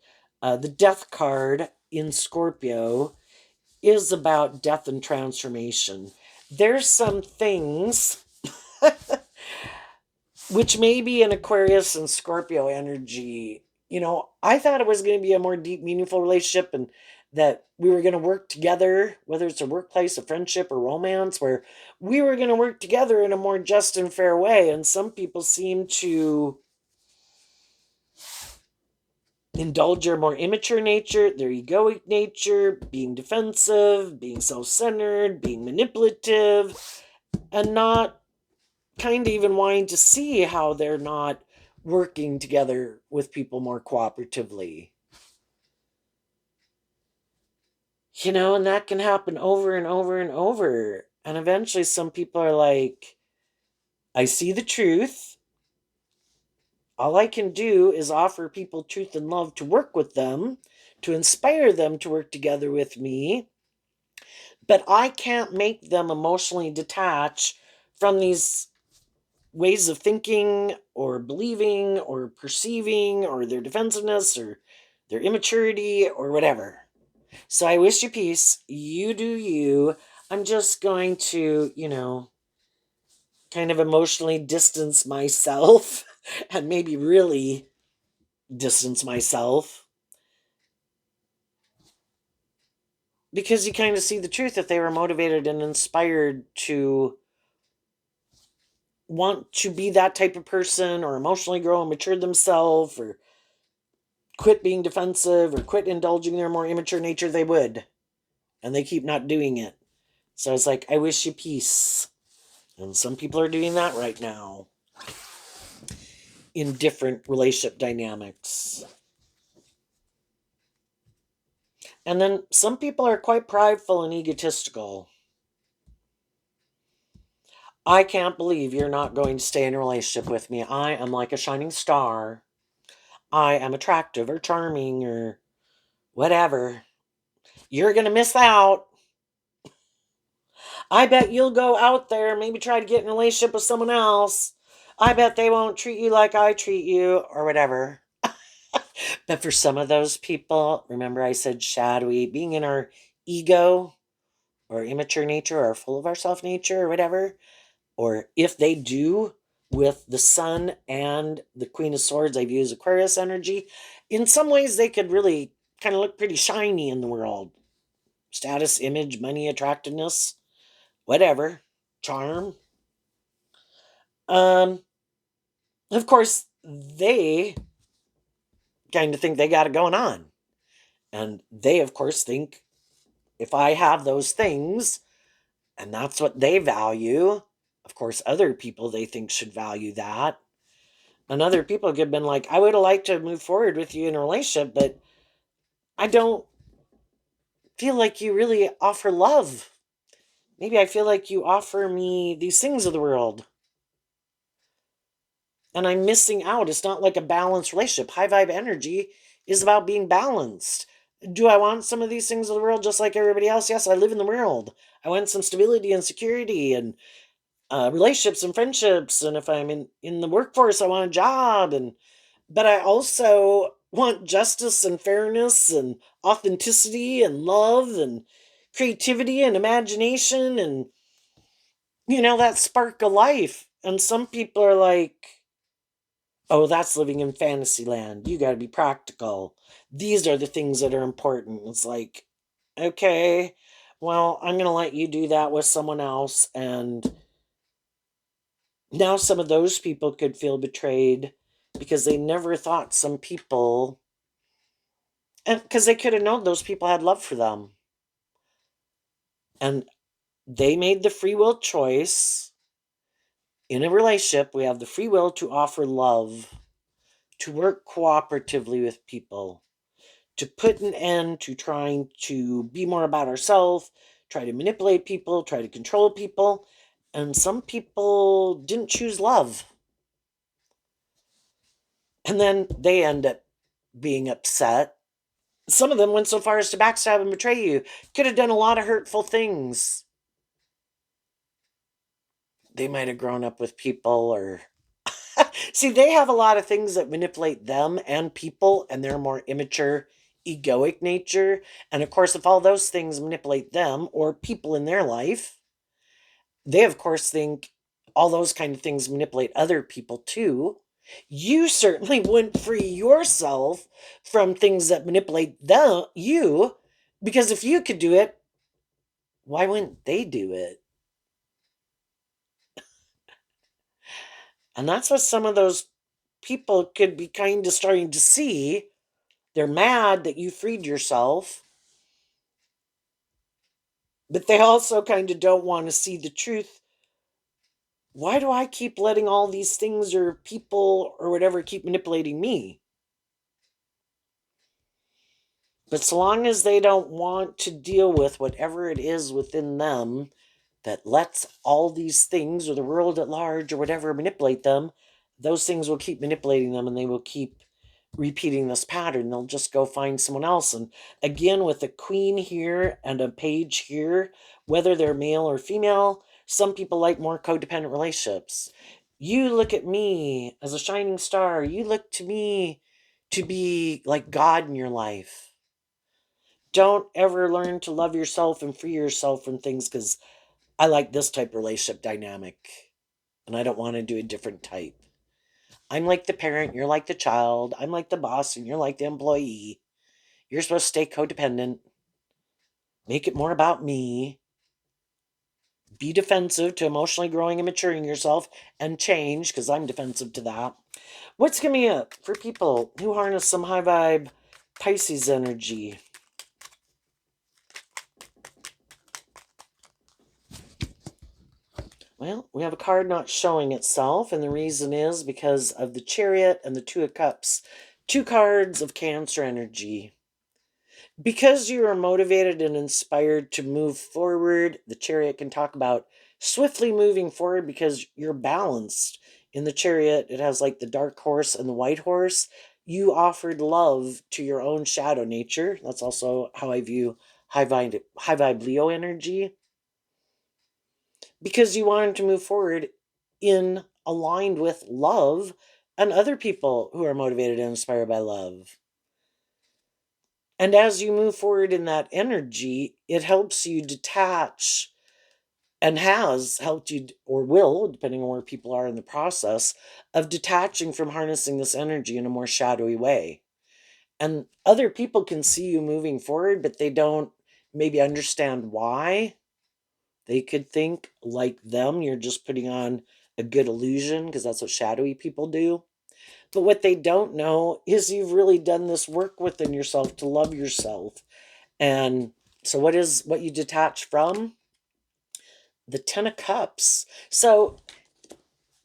the death card in Scorpio is about death and transformation. There's some things which may be in Aquarius and Scorpio energy. I thought it was going to be a more deep, meaningful relationship, and that we were going to work together, whether it's a workplace, a friendship, or romance, where we were going to work together in a more just and fair way. And some people seem to indulge their more immature nature, their egoic nature, being defensive, being self centered, being manipulative, and not kind of even wanting to see how they're not working together with people more cooperatively. And that can happen over and over and over. And eventually, some people are like, I see the truth. All I can do is offer people truth and love to work with them, to inspire them to work together with me. But I can't make them emotionally detach from these ways of thinking or believing or perceiving or their defensiveness or their immaturity or whatever. So I wish you peace. You do you. I'm just going to, kind of emotionally distance myself and maybe really distance myself because you kind of see the truth that they were motivated and inspired to want to be that type of person or emotionally grow and mature themselves or quit being defensive or quit indulging their more immature nature, they would. And they keep not doing it. So it's like, I wish you peace. And some people are doing that right now in different relationship dynamics. And then some people are quite prideful and egotistical. I can't believe you're not going to stay in a relationship with me. I am like a shining star. I am attractive or charming or whatever. You're going to miss out. I bet you'll go out there, maybe try to get in a relationship with someone else. I bet they won't treat you like I treat you or whatever. But for some of those people, remember I said shadowy, being in our ego or immature nature or full of ourself nature or whatever, or if they do with the sun and the Queen of Swords, I view as Aquarius energy, in some ways they could really kind of look pretty shiny in the world. Status, image, money, attractiveness, whatever, charm. Um, of course, they kind of think they got it going on. And they, of course, think if I have those things and that's what they value, of course, other people they think should value that. And other people could have been like, I would have liked to move forward with you in a relationship, but I don't feel like you really offer love. Maybe I feel like you offer me these things of the world. And I'm missing out. It's not like a balanced relationship. High vibe energy is about being balanced. Do I want some of these things of the world just like everybody else? Yes, I live in the world. I want some stability and security and relationships and friendships. And if I'm in the workforce, I want a job. But I also want justice and fairness and authenticity and love and creativity and imagination and, that spark of life. And some people are like, oh, that's living in fantasy land. You got to be practical. These are the things that are important. It's like, okay, well, I'm going to let you do that with someone else. And now some of those people could feel betrayed because they never thought some people, and because they could have known those people had love for them. And they made the free will choice. In a relationship, we have the free will to offer love, to work cooperatively with people, to put an end to trying to be more about ourselves, try to manipulate people, try to control people. And some people didn't choose love. And then they end up being upset. Some of them went so far as to backstab and betray you. Could have done a lot of hurtful things. They might have grown up with people or see, they have a lot of things that manipulate them and people and their more immature, egoic nature. And of course, if all those things manipulate them or people in their life, they, of course, think all those kind of things manipulate other people too. You certainly wouldn't free yourself from things that manipulate you, because if you could do it, why wouldn't they do it? And that's what some of those people could be kind of starting to see. They're mad that you freed yourself, but they also kind of don't want to see the truth. Why do I keep letting all these things or people or whatever keep manipulating me? But so long as they don't want to deal with whatever it is within them that lets all these things or the world at large or whatever manipulate them, those things will keep manipulating them and they will keep repeating this pattern. They'll just go find someone else. And again, with a queen here and a page here, whether they're male or female, some people like more codependent relationships. You look at me as a shining star. You look to me to be like God in your life. Don't ever learn to love yourself and free yourself from things because I like this type of relationship dynamic and I don't want to do a different type. I'm like the parent, you're like the child. I'm like the boss and you're like the employee. You're supposed to stay codependent, make it more about me, be defensive to emotionally growing and maturing yourself, and change because I'm defensive to that. What's coming up for people who harness some high vibe Pisces energy? Well, we have a card not showing itself, and the reason is because of the Chariot and the Two of Cups. Two cards of Cancer energy. Because you are motivated and inspired to move forward, the Chariot can talk about swiftly moving forward because you're balanced. In the Chariot, it has like the dark horse and the white horse. You offered love to your own shadow nature. That's also how I view high vibe Leo energy. Because you wanted to move forward in aligned with love and other people who are motivated and inspired by love. And as you move forward in that energy, it helps you detach and has helped you, or will, depending on where people are in the process, of detaching from harnessing this energy in a more shadowy way. And other people can see you moving forward, but they don't maybe understand why. They could think like them, you're just putting on a good illusion because that's what shadowy people do. But what they don't know is you've really done this work within yourself to love yourself. And so what you detach from? The 10 of Cups. So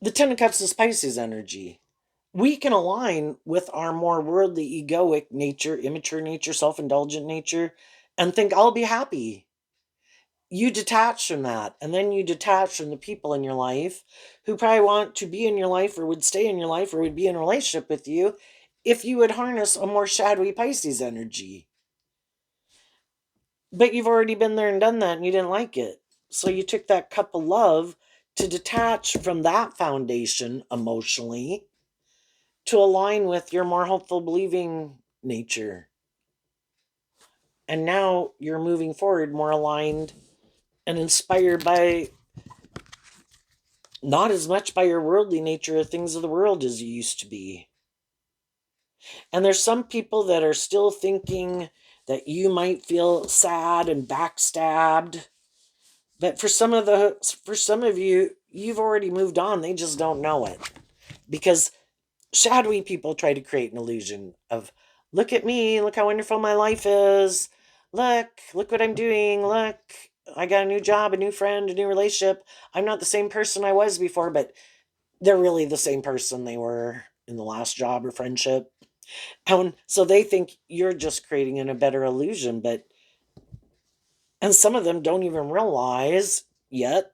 the 10 of Cups is Pisces energy. We can align with our more worldly, egoic nature, immature nature, self-indulgent nature, and think I'll be happy. You detach from that, and then you detach from the people in your life who probably want to be in your life or would stay in your life or would be in a relationship with you if you would harness a more shadowy Pisces energy. But you've already been there and done that and you didn't like it. So you took that cup of love to detach from that foundation emotionally to align with your more hopeful believing nature. And now you're moving forward more aligned and inspired by not as much by your worldly nature or things of the world as you used to be. And there's some people that are still thinking that you might feel sad and backstabbed. But for some of you, you've already moved on. They just don't know it. Because shadowy people try to create an illusion of, look at me, look how wonderful my life is. Look what I'm doing. Look, I got a new job, a new friend, a new relationship. I'm not the same person I was before, but they're really the same person they were in the last job or friendship. And so they think you're just creating a better illusion, and some of them don't even realize yet,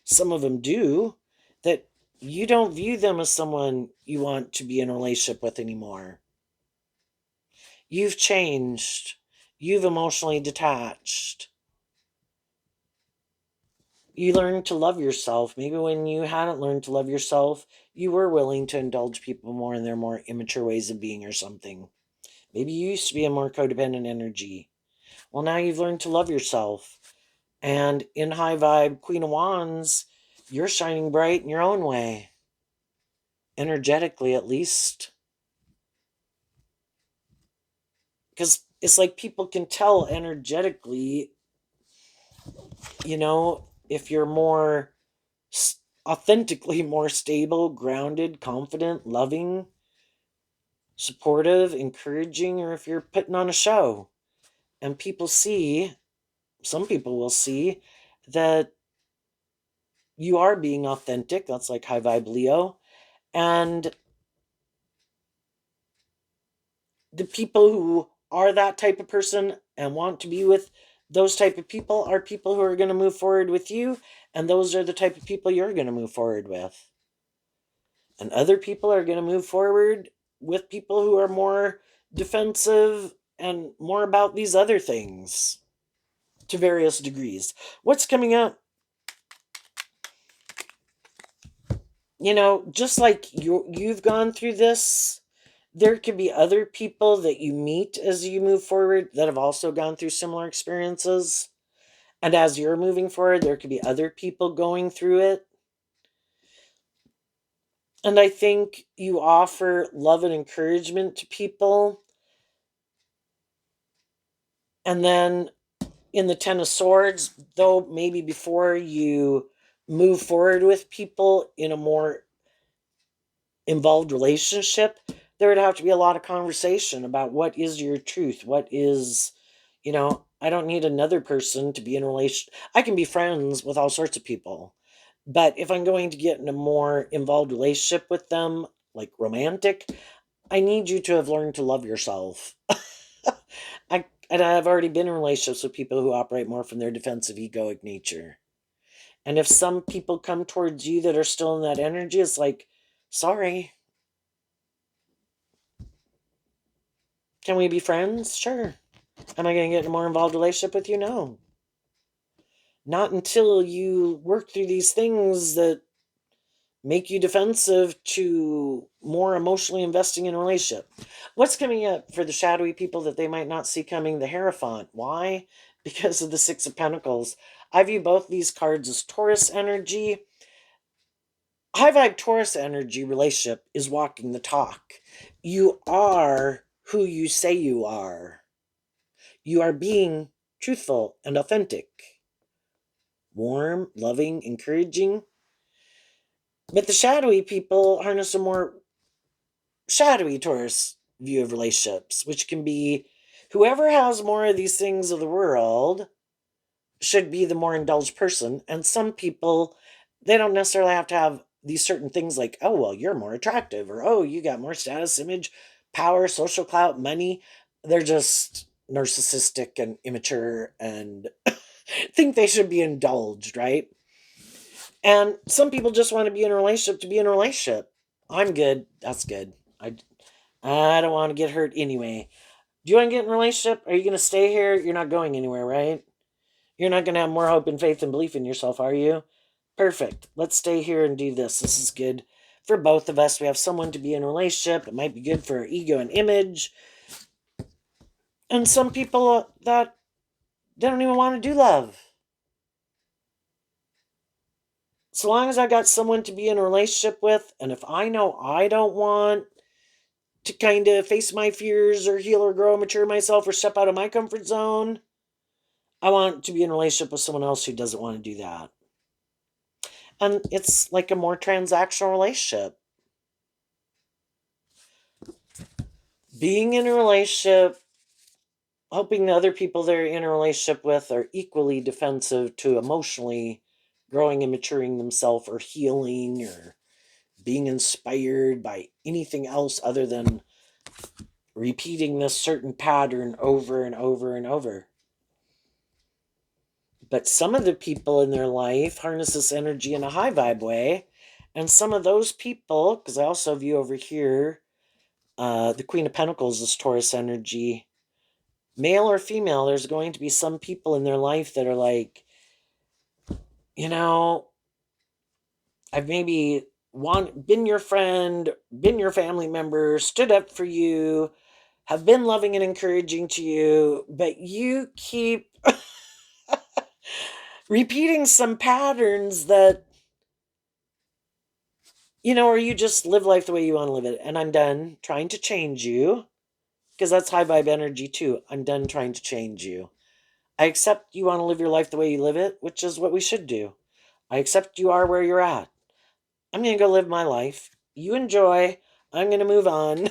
some of them do, that you don't view them as someone you want to be in a relationship with anymore. You've changed. You've emotionally detached. You learned to love yourself. Maybe when you hadn't learned to love yourself, you were willing to indulge people more in their more immature ways of being or something. Maybe you used to be a more codependent energy. Well, now you've learned to love yourself. And in high vibe, Queen of Wands, you're shining bright in your own way. Energetically, at least. Because it's like people can tell energetically, if you're more authentically more stable, grounded, confident, loving, supportive, encouraging, or if you're putting on a show. And some people will see that you are being authentic. That's like high vibe Leo. And the people who are that type of person and want to be with those type of people are people who are going to move forward with you, and those are the type of people you're going to move forward with. And other people are going to move forward with people who are more defensive and more about these other things to various degrees. What's coming up? Just like you've gone through this, there could be other people that you meet as you move forward that have also gone through similar experiences. And as you're moving forward, there could be other people going through it. And I think you offer love and encouragement to people. And then in the Ten of Swords, though, maybe before you move forward with people in a more involved relationship, there would have to be a lot of conversation about what is your truth, what is, I don't need another person to be in a relation. I can be friends with all sorts of people, but if I'm going to get in a more involved relationship with them, like romantic, I need you to have learned to love yourself. And I've already been in relationships with people who operate more from their defensive egoic nature. And if some people come towards you that are still in that energy, it's like, sorry, can we be friends? Sure. Am I going to get in a more involved relationship with you? No. Not until you work through these things that make you defensive to more emotionally investing in a relationship. What's coming up for the shadowy people that they might not see coming? The Hierophant. Why? Because of the Six of Pentacles. I view both these cards as Taurus energy. High vibe Taurus energy relationship is walking the talk. You are who you say you are. You are being truthful and authentic, warm, loving, encouraging. But the shadowy people harness a more shadowy Taurus view of relationships, which can be whoever has more of these things of the world should be the more indulged person. And some people, they don't necessarily have to have these certain things like, oh, well, you're more attractive, or oh, you got more status, image, power, social clout, money. They're just narcissistic and immature and think they should be indulged, right? And some people just want to be in a relationship to be in a relationship. I'm good. That's good. I don't want to get hurt anyway. Do you want to get in a relationship? Are you going to stay here? You're not going anywhere, right? You're not going to have more hope and faith and belief in yourself, are you? Perfect. Let's stay here and do this. This is good for both of us. We have someone to be in a relationship. It might be good for our ego and image. And some people that they don't even want to do love. So long as I got someone to be in a relationship with, and if I know I don't want to kind of face my fears or heal or grow, mature myself, or step out of my comfort zone, I want to be in a relationship with someone else who doesn't want to do that. And it's like a more transactional relationship. Being in a relationship, hoping the other people they're in a relationship with are equally defensive to emotionally growing and maturing themselves or healing or being inspired by anything else other than repeating this certain pattern over and over and over. But some of the people in their life harness this energy in a high vibe way. And some of those people, because I also view over here, the Queen of Pentacles is Taurus energy. Male or female, there's going to be some people in their life that are like, you know, I've maybe been your friend, been your family member, stood up for you, have been loving and encouraging to you, but you keep repeating some patterns that, or you just live life the way you want to live it. And I'm done trying to change you, because that's high vibe energy too. I'm done trying to change you. I accept you want to live your life the way you live it, which is what we should do. I accept you are where you're at. I'm going to go live my life. You enjoy. I'm going to move on.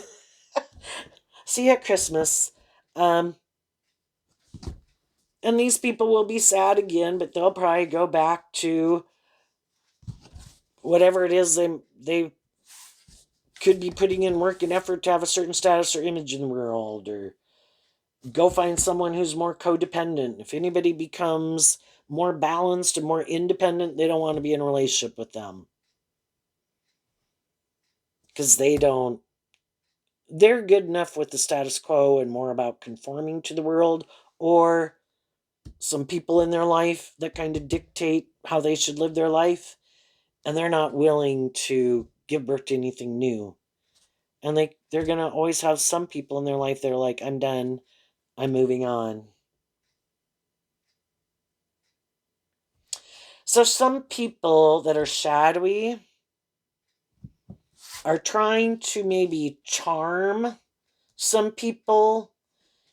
See you at Christmas. And these people will be sad again, but they'll probably go back to whatever it is they could be putting in work and effort to have a certain status or image in the world, or Go find someone who's more codependent. If anybody becomes more balanced and more independent, they don't want to be in a relationship with them because they're good enough with the status quo and more about conforming to the world, or some people in their life that kind of dictate how they should live their life, and they're not willing to give birth to anything new. And they're going to always have some people in their life that are like, I'm done, I'm moving on. So some people that are shadowy are trying to maybe charm some people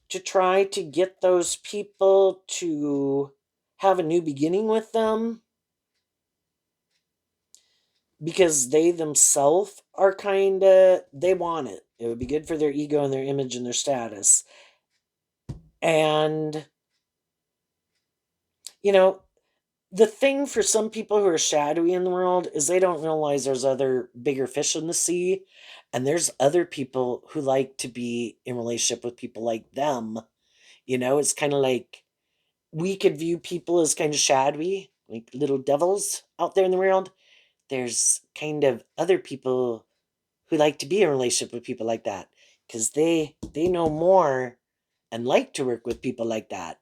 to try to get those people to have a new beginning with them, because they themselves are kind of, they want it. It would be good for their ego and their image and their status. And, you know, the thing for some people who are shadowy in the world is they don't realize there's other bigger fish in the sea. And there's other people who like to be in relationship with people like them. It's kind of like we could view people as kind of shadowy, like little devils out there in the world. There's kind of other people who like to be in a relationship with people like that because they know more and like to work with people like that.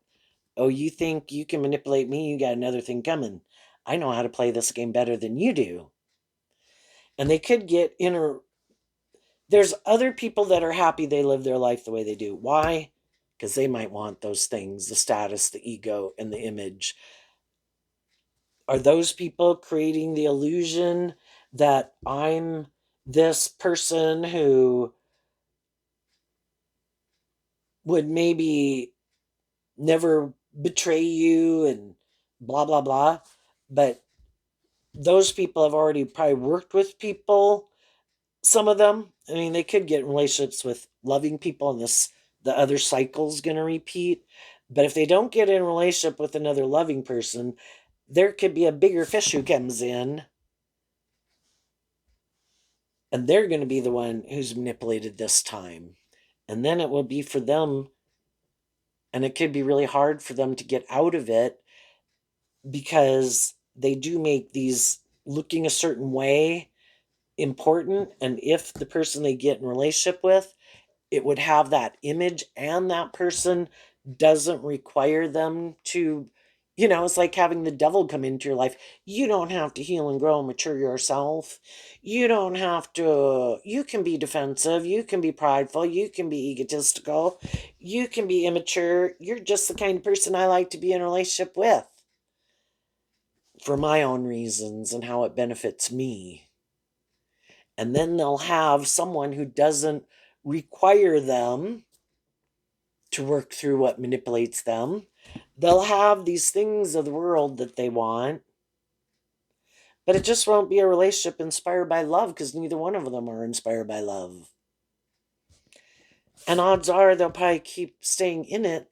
Oh, you think you can manipulate me? You got another thing coming. I know how to play this game better than you do. And they could get in a. There's other people that are happy they live their life the way they do. Why? Because they might want those things, the status, the ego, and the image. Are those people creating the illusion that I'm this person who would maybe never betray you and blah blah blah? But those people have already probably worked with people, some of them. I mean, they could get in relationships with loving people, and the other cycle's going to repeat. But if they don't get in a relationship with another loving person, there could be a bigger fish who comes in, and they're going to be the one who's manipulated this time. And then it will be for them, and it could be really hard for them to get out of it, because they do make these looking a certain way important. And if the person they get in relationship with, it would have that image, and that person doesn't require them to, it's like having the devil come into your life. You don't have to heal and grow and mature yourself. You don't have to, you can be defensive, you can be prideful, you can be egotistical, you can be immature. You're just the kind of person I like to be in a relationship with for my own reasons and how it benefits me. And then they'll have someone who doesn't require them to work through what manipulates them. They'll have these things of the world that they want, but it just won't be a relationship inspired by love, because neither one of them are inspired by love. And odds are they'll probably keep staying in it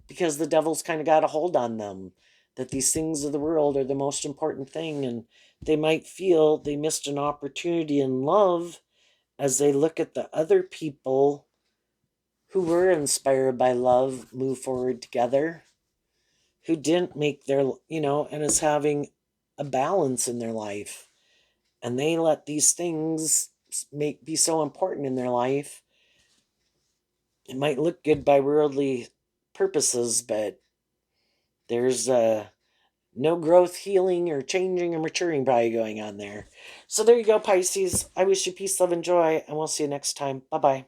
because the devil's kind of got a hold on them, that these things of the world are the most important thing, and they might feel they missed an opportunity in love as they look at the other people who were inspired by love move forward together, who didn't make their, and is having a balance in their life. And they let these things be so important in their life. It might look good by worldly purposes, but there's no growth, healing, or changing or maturing probably going on there. So there you go, Pisces. I wish you peace, love, and joy, and we'll see you next time. Bye bye.